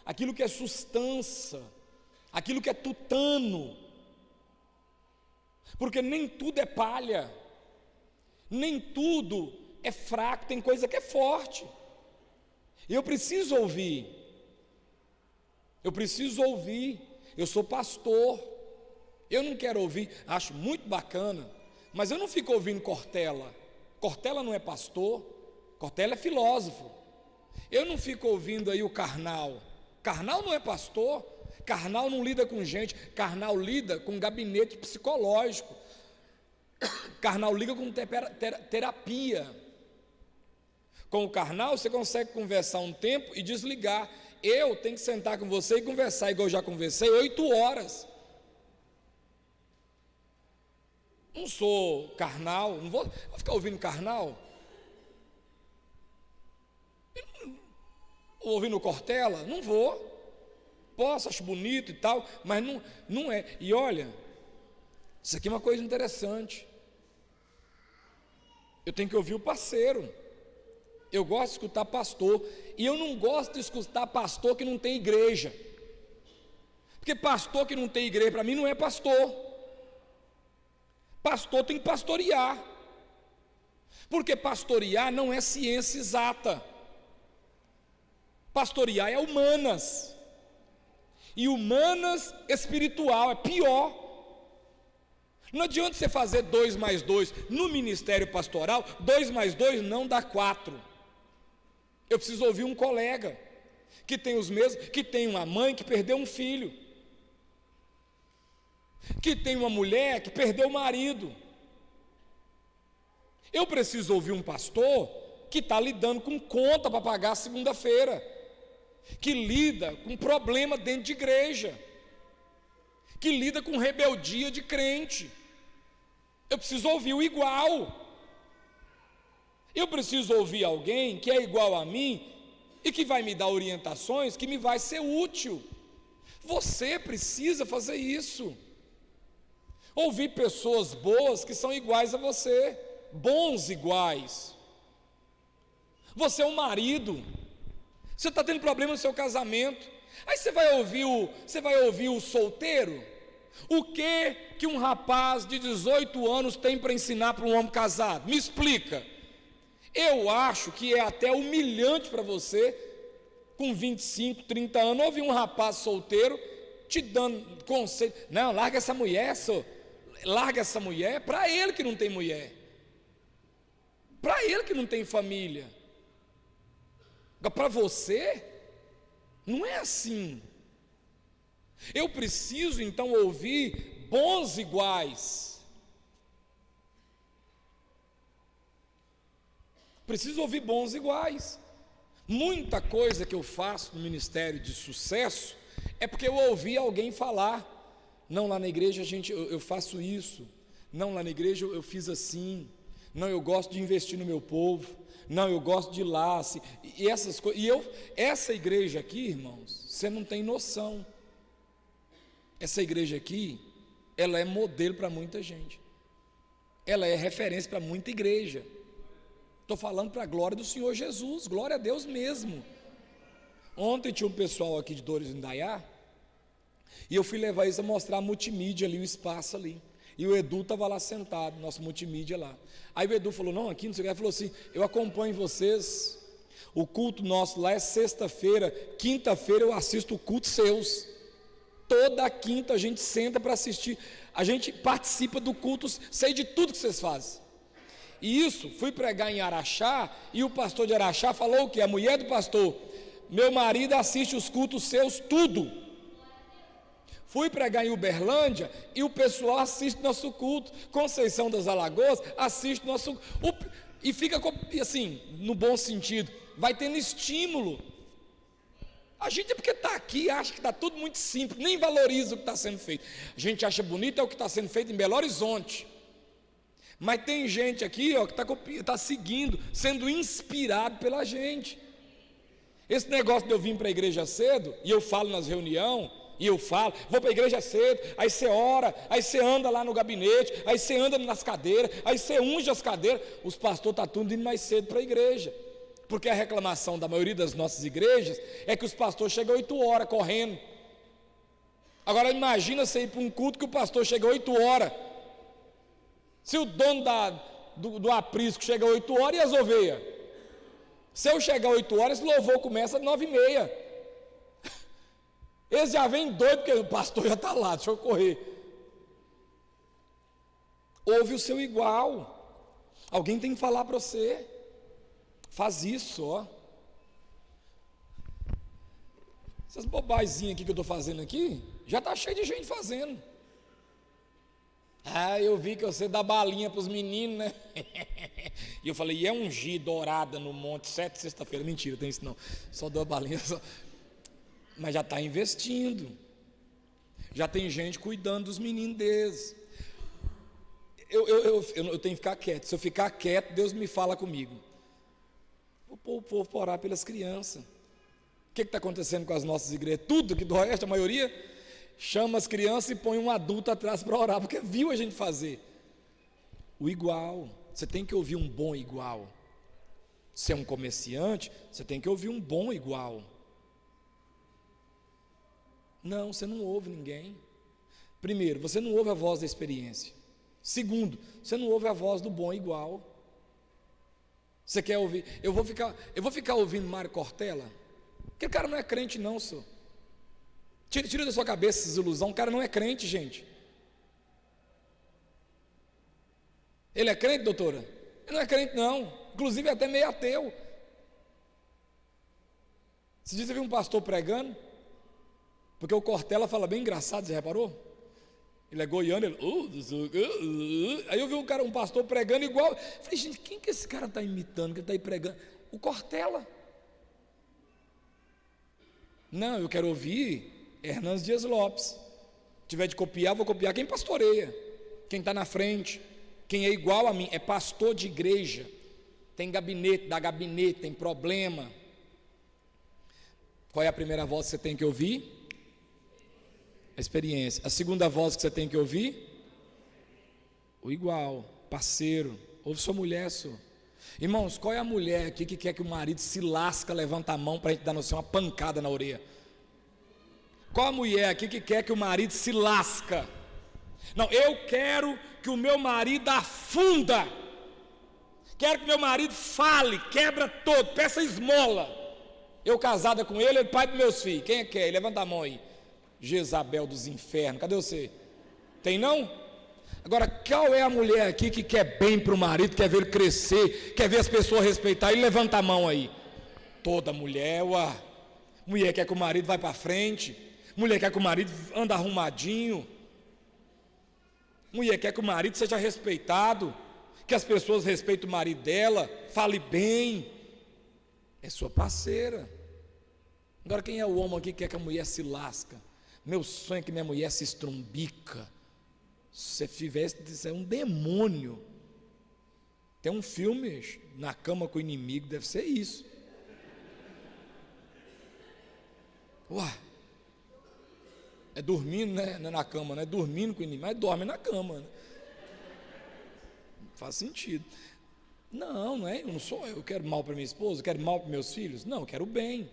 aquilo que é sustância, aquilo que é tutano. Porque nem tudo é palha, nem tudo é fraco, tem coisa que é forte. E eu preciso ouvir. Eu sou pastor. Eu não quero ouvir, acho muito bacana, mas eu não fico ouvindo Cortella. Cortella não é pastor, Cortella é filósofo. Eu não fico ouvindo aí o Karnal. Karnal não é pastor, Karnal não lida com gente, Karnal lida com gabinete psicológico. Karnal liga com terapia. Com o Karnal você consegue conversar um tempo e desligar. Eu tenho que sentar com você e conversar, igual eu já conversei, 8 horas. Não sou carnal, não vou ficar ouvindo carnal. Ouvindo Cortella? Não vou. Posso, acho bonito e tal, mas não é. E olha, isso aqui é uma coisa interessante. Eu tenho que ouvir o parceiro. Eu gosto de escutar pastor. E eu não gosto de escutar pastor que não tem igreja. Porque pastor que não tem igreja, para mim, não é pastor. Pastor tem que pastorear. Porque pastorear não é ciência exata. Pastorear é humanas. E humanas espiritual é pior. Não adianta você fazer 2 mais 2 no ministério pastoral, 2 mais 2 não dá 4. Eu preciso ouvir um colega que tem os mesmos, que tem uma mãe que perdeu um filho, que tem uma mulher que perdeu o marido. Eu preciso ouvir um pastor que está lidando com conta para pagar segunda-feira, que lida com problema dentro de igreja, que lida com rebeldia de crente. Eu preciso ouvir o igual. Eu preciso ouvir alguém que é igual a mim e que vai me dar orientações que me vai ser útil. Você precisa fazer isso. Ouvir pessoas boas que são iguais a você, bons iguais. Você é um marido, você está tendo problema no seu casamento, aí você vai ouvir o solteiro. O que um rapaz de 18 anos tem para ensinar para um homem casado? Me explica. Eu acho que é até humilhante para você, com 25, 30 anos, ouvir um rapaz solteiro te dando conselho. Não, larga essa mulher, larga essa mulher, para ele que não tem mulher, para ele que não tem família. Para você, não é assim. Eu preciso então ouvir bons iguais. Preciso ouvir bons iguais. Muita coisa que eu faço no ministério de sucesso é porque eu ouvi alguém falar. Não, lá na igreja eu faço isso. Não, lá na igreja eu fiz assim. Não, eu gosto de investir no meu povo. Não, eu gosto de ir lá. E essas coisas. Essa igreja aqui, irmãos, você não tem noção. Essa igreja aqui, ela é modelo para muita gente. Ela é referência para muita igreja. Estou falando para a glória do Senhor Jesus, glória a Deus mesmo. Ontem tinha um pessoal aqui de Dores Indaiá, e eu fui levar eles a mostrar a multimídia ali, o espaço ali. E o Edu estava lá sentado, nosso multimídia lá. Aí o Edu falou, não, aqui não sei o que, ele falou assim, eu acompanho vocês, o culto nosso lá é sexta-feira, quinta-feira eu assisto o culto seus. Toda quinta a gente senta para assistir. A gente participa do culto, sei de tudo que vocês fazem. E isso, fui pregar em Araxá, e o pastor de Araxá falou o quê? A mulher do pastor: meu marido assiste os cultos seus, tudo. Fui pregar em Uberlândia, e o pessoal assiste nosso culto. Conceição das Alagoas assiste nosso e fica assim, no bom sentido, vai tendo estímulo. A gente é porque está aqui, acha que está tudo muito simples, nem valoriza o que está sendo feito. A gente acha bonito é o que está sendo feito em Belo Horizonte. Mas tem gente aqui, ó, que está seguindo, sendo inspirado pela gente. Esse negócio de eu vir para a igreja cedo, e eu falo nas reuniões, e eu falo, vou para a igreja cedo, aí você ora, aí você anda lá no gabinete, aí você anda nas cadeiras, aí você unge as cadeiras. Os pastores estão tudo indo mais cedo para a igreja, porque a reclamação da maioria das nossas igrejas é que os pastores chegam 8 horas correndo. Agora imagina você ir para um culto que o pastor chega 8 horas. Se o dono do aprisco chega 8 horas, e as ovelhas? Se eu chegar 8 horas, esse louvor começa às 9h30. Eles já vêm doido, porque o pastor já está lá, deixa eu correr. Ouve o seu igual. Alguém tem que falar para você. Faz isso, ó. Essas bobaginhas aqui que eu estou fazendo aqui, já está cheio de gente fazendo. Ah, eu vi que você dá balinha para os meninos, né? E eu falei, e é ungir dourada no monte, 7 sexta-feira. Mentira, tem isso não. Só dou a balinha, só. Mas já está investindo. Já tem gente cuidando dos meninos deles. Eu tenho que ficar quieto. Se eu ficar quieto, Deus me fala comigo. Vou pôr o povo para orar pelas crianças. O que está acontecendo com as nossas igrejas? Tudo que do oeste, a maioria, chama as crianças e põe um adulto atrás para orar, porque viu a gente fazer. O igual. Você tem que ouvir um bom igual. Se é um comerciante, você tem que ouvir um bom igual. Não, você não ouve ninguém. Primeiro, você não ouve a voz da experiência. Segundo, você não ouve a voz do bom igual. Você quer ouvir? Eu vou ficar ouvindo Mário Cortella? Aquele cara não é crente não, senhor. Tira da sua cabeça essa ilusão. O cara não é crente, gente. Ele é crente, doutora? Ele não é crente não. Inclusive é até meio ateu. Você diz que viu um pastor pregando? Porque o Cortella fala bem engraçado, você reparou? Ele é goiano, ele... Aí eu vi um pastor pregando igual. Eu falei, gente, quem que esse cara está imitando, que está aí pregando? O Cortella. Não, eu quero ouvir Hernandes Dias Lopes. Se tiver de copiar, vou copiar quem pastoreia, quem está na frente, quem é igual a mim, é pastor de igreja, tem gabinete, dá gabinete, tem problema. Qual é a primeira voz que você tem que ouvir? A experiência. A segunda voz que você tem que ouvir? O igual, parceiro. Ouve sua mulher, senhor. Irmãos, qual é a mulher aqui que quer que o marido se lasca, levanta a mão para a gente dar no céu uma pancada na orelha? Qual a mulher aqui que quer que o marido se lasca? Não, eu quero que o meu marido afunda. Quero que meu marido fale, quebra todo, peça esmola. Eu casada com ele, ele pai dos meus filhos. Quem é que quer? Levanta a mão aí. Jezabel dos infernos, cadê você? Tem não? Agora, qual é a mulher aqui que quer bem para o marido, quer ver ele crescer, quer ver as pessoas respeitar ele? Levanta a mão aí. Toda mulher, ué. Mulher quer que o marido vá para frente, mulher quer que o marido ande arrumadinho, mulher quer que o marido seja respeitado, que as pessoas respeitem o marido dela, fale bem, é sua parceira. Agora, quem é o homem aqui que quer que a mulher se lasca? Meu sonho é que minha mulher se estrumbica. Se tivesse, isso é um demônio. Tem um filme, Na Cama com o Inimigo, deve ser isso. Ué, é dormindo, né? Não é na cama, não é dormindo com o inimigo, mas dorme na cama, né? Faz sentido. Não é, eu não sou eu quero mal para minha esposa, eu quero mal para meus filhos. Não, eu quero bem.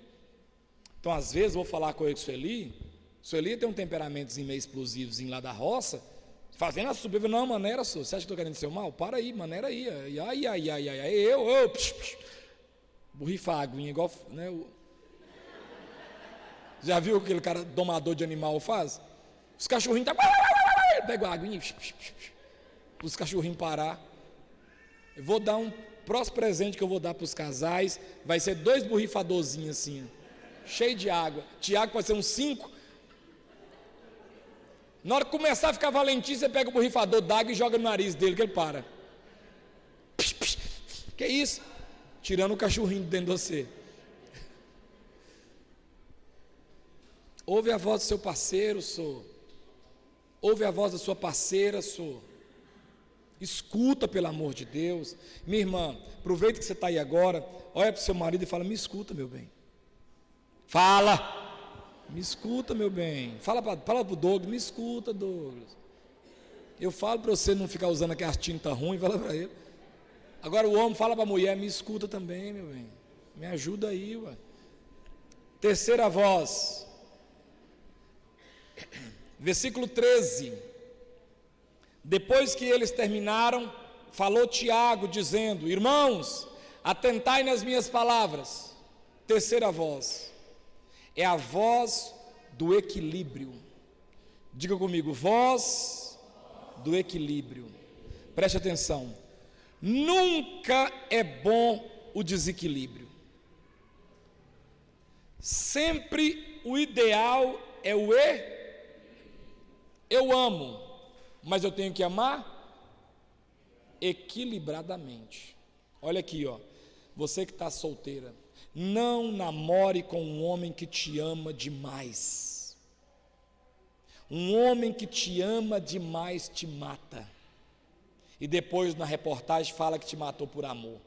Então, às vezes, eu vou falar com ele, Sueli tem um temperamentozinho meio explosivozinho lá da roça, fazendo a subida, não, maneira sua, você acha que eu estou querendo ser mal? Para aí, maneira aí, eu, borrifar a aguinha, igual, né, já viu o que aquele cara domador de animal faz? Os cachorrinhos, pego a aguinha, para os cachorrinhos parar. Eu vou dar um próximo presente que eu vou dar para os casais, vai ser 2 borrifadorzinhos assim, cheio de água. Tiago pode ser uns 5. Na hora que começar a ficar valentinho, você pega o borrifador d'água e joga no nariz dele, que ele para. Que isso? Tirando o cachorrinho de dentro de você. Ouve a voz do seu parceiro, sou. Ouve a voz da sua parceira, sou. Escuta, pelo amor de Deus. Minha irmã, aproveita que você está aí agora, olha para o seu marido e fala: me escuta, meu bem. Fala! Me escuta, meu bem. Fala para o Douglas: me escuta, Douglas. Eu falo para você não ficar usando aquelas tintas ruins, fala para ele. Agora o homem fala para a mulher: me escuta também, meu bem. Me ajuda aí, ué. Terceira voz. Versículo 13. Depois que eles terminaram, falou Tiago, dizendo: irmãos, atentai nas minhas palavras. Terceira voz, é a voz do equilíbrio. Diga comigo: voz do equilíbrio. Preste atenção. Nunca é bom o desequilíbrio. Sempre o ideal é o eu amo, mas eu tenho que amar equilibradamente. Olha aqui, ó. Você que está solteira, não namore com um homem que te ama demais. Um homem que te ama demais te mata. E depois na reportagem fala que te matou por amor.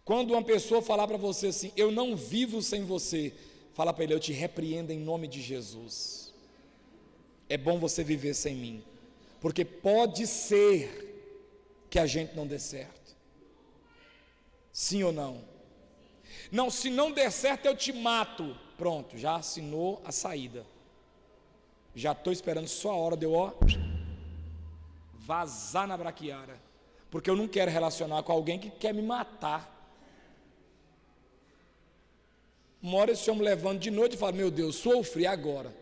Quando uma pessoa falar para você assim: eu não vivo sem você, fala para ele: eu te repreendo em nome de Jesus. É bom você viver sem mim, porque pode ser que a gente não dê certo. Sim ou não? Não, se não der certo eu te mato. Pronto, já assinou a saída. Já estou esperando só a hora de eu vazar na braquiara, porque eu não quero relacionar com alguém que quer me matar. Uma hora esse homem levando de noite e fala: meu Deus, sofri, é agora.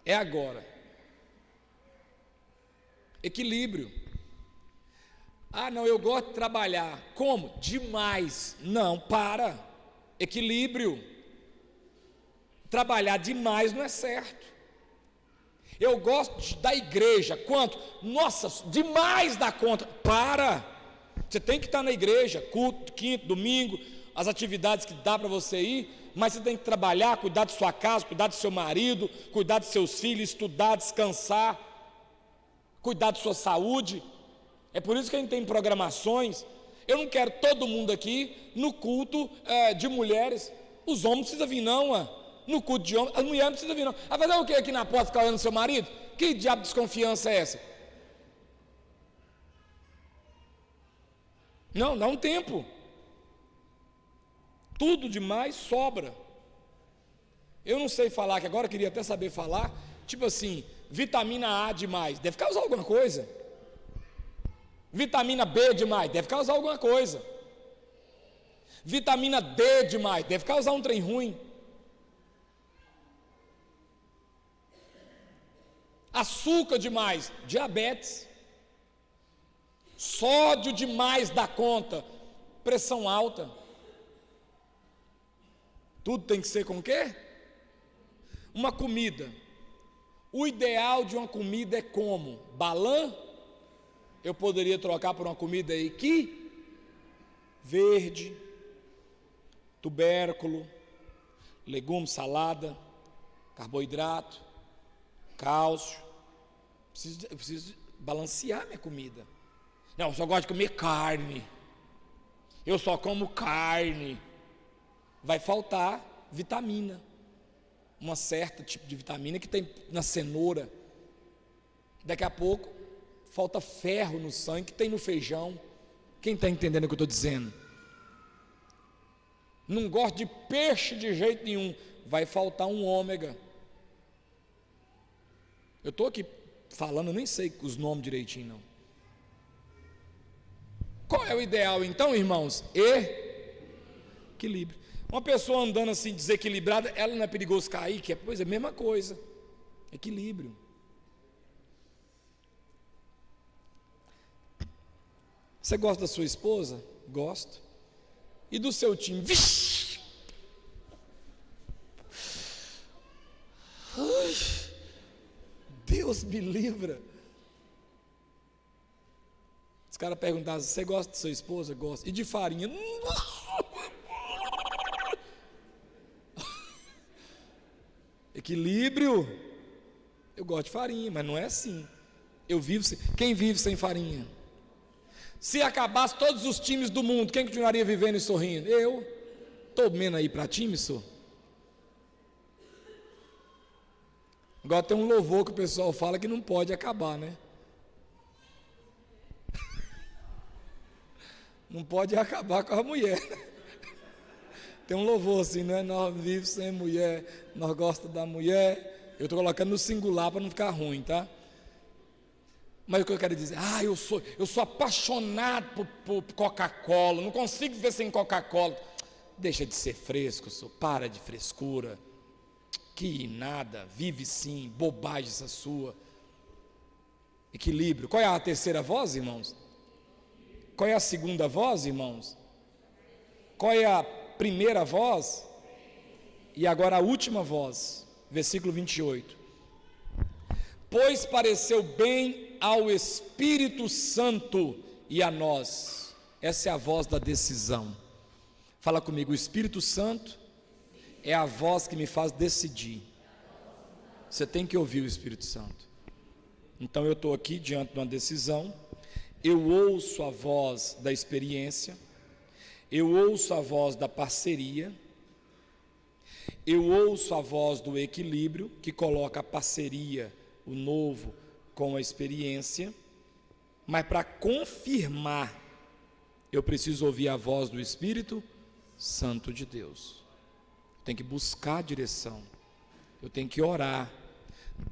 É agora. Equilíbrio. Ah, não, eu gosto de trabalhar. Como? Demais. Não, para. Equilíbrio. Trabalhar demais não é certo. Eu gosto da igreja. Quanto? Nossa, demais da conta. Para. Você tem que estar na igreja, culto, quinto, domingo, as atividades que dá para você ir, mas você tem que trabalhar, cuidar de sua casa, cuidar do seu marido, cuidar dos seus filhos, estudar, descansar, cuidar de sua saúde. É por isso que a gente tem programações. Eu não quero todo mundo aqui no culto de mulheres. Os homens não precisam vir não, no culto de homens, as mulheres não precisam vir não. Vai fazer o que aqui na porta, ficar olhando seu marido? Que diabo de desconfiança é essa? Não, dá um tempo. Tudo demais sobra. Eu não sei falar, que agora eu queria até saber falar, tipo assim, vitamina A demais, deve causar alguma coisa. Vitamina B demais, deve causar alguma coisa. Vitamina D demais, deve causar um trem ruim. Açúcar demais, diabetes. Sódio demais da conta, pressão alta. Tudo tem que ser com o quê? Uma comida. O ideal de uma comida é como? Balã? Eu poderia trocar por uma comida aí que verde, tubérculo, legume, salada, carboidrato, cálcio. Eu preciso balancear minha comida. Não, eu só gosto de comer carne. Eu só como carne. Vai faltar vitamina. Um certo tipo de vitamina que tem na cenoura. Daqui a pouco falta ferro no sangue que tem no feijão. Quem está entendendo o que eu estou dizendo? Não gosto de peixe de jeito nenhum. Vai faltar um ômega. Eu estou aqui falando, eu nem sei os nomes direitinho não. Qual é o ideal então, irmãos? Equilíbrio. Uma pessoa andando assim desequilibrada, ela não é perigoso cair, que é a mesma coisa. Equilíbrio. Você gosta da sua esposa? Gosto. E do seu time? Vixe! Ai, Deus me livra. Os caras perguntavam: você gosta de sua esposa? Gosto. E de farinha? Equilíbrio. Eu gosto de farinha, mas não é assim. Quem vive sem farinha? Se acabasse todos os times do mundo, quem continuaria vivendo e sorrindo? Eu. Estou menos aí para time, sou. Agora tem um louvor que o pessoal fala que não pode acabar, né? Não pode acabar com a mulher. Tem um louvor assim, né? Nós vivemos sem mulher, nós gostamos da mulher. Eu estou colocando no singular para não ficar ruim, tá? Mas o que eu quero dizer? Eu sou apaixonado por Coca-Cola, não consigo viver sem Coca-Cola. Deixa de ser fresco, para de frescura. Que nada, vive sim, bobagem essa sua. Equilíbrio. Qual é a terceira voz, irmãos? Qual é a segunda voz, irmãos? Qual é a primeira voz? E agora a última voz, versículo 28. Pois pareceu bem ao Espírito Santo e a nós. Essa é a voz da decisão. Fala comigo: o Espírito Santo é a voz que me faz decidir. Você tem que ouvir o Espírito Santo. Então eu estou aqui diante de uma decisão. Eu ouço a voz da experiência, eu ouço a voz da parceria, eu ouço a voz do equilíbrio, que coloca a parceria, o novo, com a experiência, mas para confirmar, eu preciso ouvir a voz do Espírito Santo de Deus. Tem que buscar a direção, eu tenho que orar.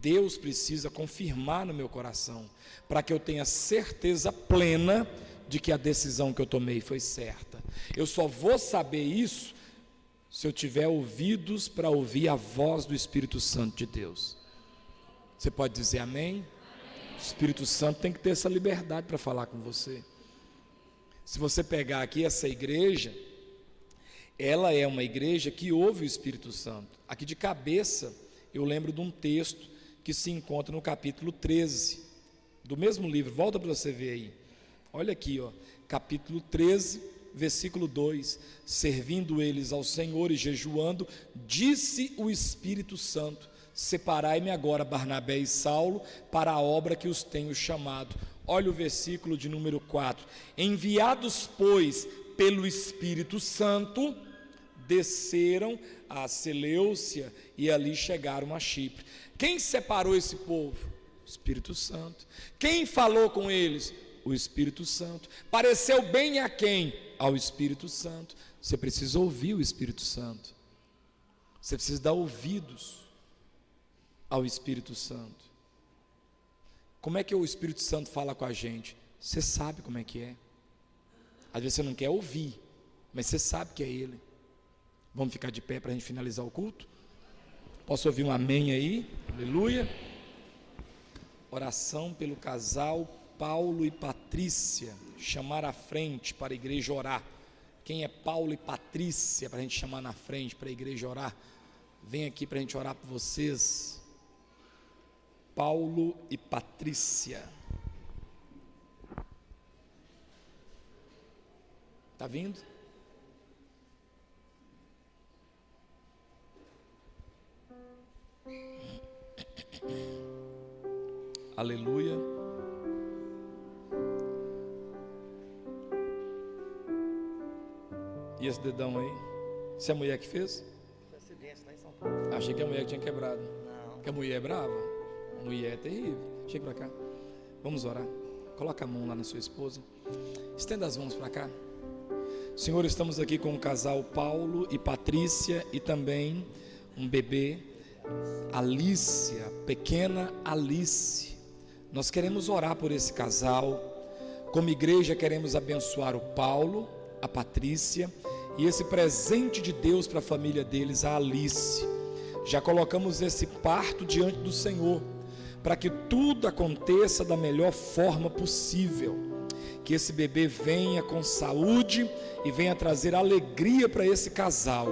Deus precisa confirmar no meu coração, para que eu tenha certeza plena de que a decisão que eu tomei foi certa. Eu só vou saber isso se eu tiver ouvidos para ouvir a voz do Espírito Santo de Deus. Você pode dizer amém? O Espírito Santo tem que ter essa liberdade para falar com você. Se você pegar aqui essa igreja, ela é uma igreja que ouve o Espírito Santo. Aqui de cabeça eu lembro de um texto que se encontra no capítulo 13 do mesmo livro. Volta para você ver aí. Olha aqui, capítulo 13, versículo 2: servindo eles ao Senhor e jejuando, disse o Espírito Santo: separai-me agora Barnabé e Saulo para a obra que os tenho chamado. Olha o versículo de número 4: enviados, pois, pelo Espírito Santo, desceram a Seleucia e ali chegaram a Chipre. Quem separou esse povo? O Espírito Santo. Quem falou com eles? O Espírito Santo. Pareceu bem a quem? Ao Espírito Santo. Você precisa ouvir o Espírito Santo. Você precisa dar ouvidos ao Espírito Santo. Como é que o Espírito Santo fala com a gente? Você sabe como é que é. Às vezes você não quer ouvir, mas você sabe que é Ele. Vamos ficar de pé para a gente finalizar o culto? Posso ouvir um amém aí? Aleluia. Oração pelo casal Paulo e Patrícia. Chamar à frente para a igreja orar. Quem é Paulo e Patrícia para a gente chamar na frente para a igreja orar? Vem aqui para a gente orar por vocês. Paulo e Patrícia. Está vindo? Aleluia. E esse dedão aí? Isso é a mulher que fez?
Acidente lá em São Paulo.
Achei que a mulher que tinha quebrado.
Não.
Porque a mulher é brava. A mulher é terrível. Chega para cá. Vamos orar. Coloca a mão lá na sua esposa. Estenda as mãos para cá. Senhor, estamos aqui com o casal Paulo e Patrícia e também um bebê, Alícia, pequena Alice. Nós queremos orar por esse casal. Como igreja queremos abençoar o Paulo, a Patrícia e esse presente de Deus para a família deles, a Alice. Já colocamos esse parto diante do Senhor, para que tudo aconteça da melhor forma possível, que esse bebê venha com saúde e venha trazer alegria para esse casal.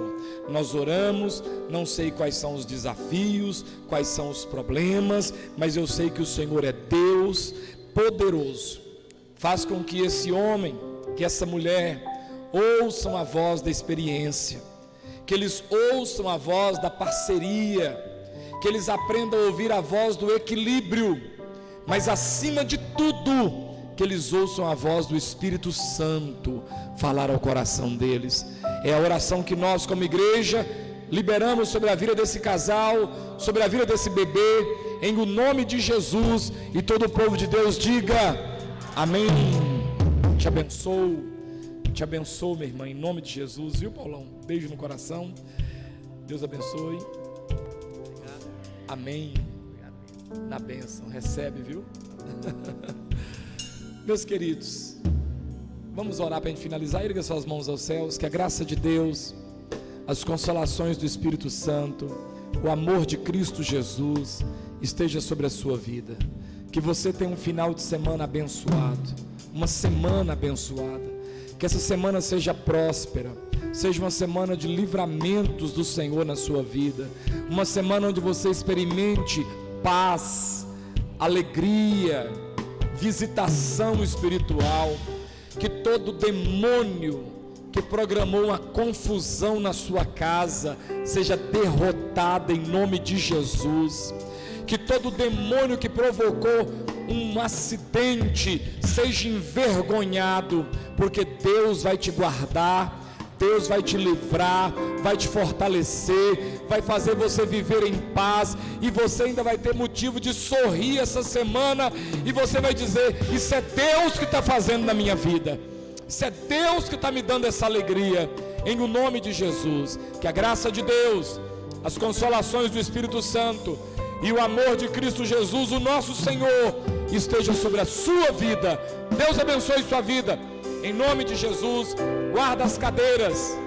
Nós oramos, não sei quais são os desafios, quais são os problemas, mas eu sei que o Senhor é Deus poderoso. Faz com que esse homem, que essa mulher ouçam a voz da experiência, que eles ouçam a voz da parceria, que eles aprendam a ouvir a voz do equilíbrio, mas acima de tudo, que eles ouçam a voz do Espírito Santo falar ao coração deles. É a oração que nós, como igreja, liberamos sobre a vida desse casal, sobre a vida desse bebê, em o nome de Jesus. E todo o povo de Deus diga amém. Te abençoo, minha irmã, em nome de Jesus, viu, Paulão? Beijo no coração, Deus abençoe. Amém. Na bênção, recebe, viu? Meus queridos, vamos orar para a gente finalizar. Erga suas mãos aos céus. Que a graça de Deus, as consolações do Espírito Santo, o amor de Cristo Jesus esteja sobre a sua vida. Que você tenha um final de semana abençoado, uma semana abençoada. Que essa semana seja próspera, seja uma semana de livramentos do Senhor na sua vida, uma semana onde você experimente paz, alegria, visitação espiritual. Que todo demônio que programou uma confusão na sua casa seja derrotado em nome de Jesus. Que todo demônio que provocou um acidente seja envergonhado, porque Deus vai te guardar, Deus vai te livrar, vai te fortalecer, vai fazer você viver em paz, e você ainda vai ter motivo de sorrir essa semana, e você vai dizer: isso é Deus que está fazendo na minha vida, isso é Deus que está me dando essa alegria, em o nome de Jesus. Que a graça de Deus, as consolações do Espírito Santo e o amor de Cristo Jesus, o nosso Senhor, esteja sobre a sua vida. Deus abençoe sua vida, em nome de Jesus. Guarda as cadeiras.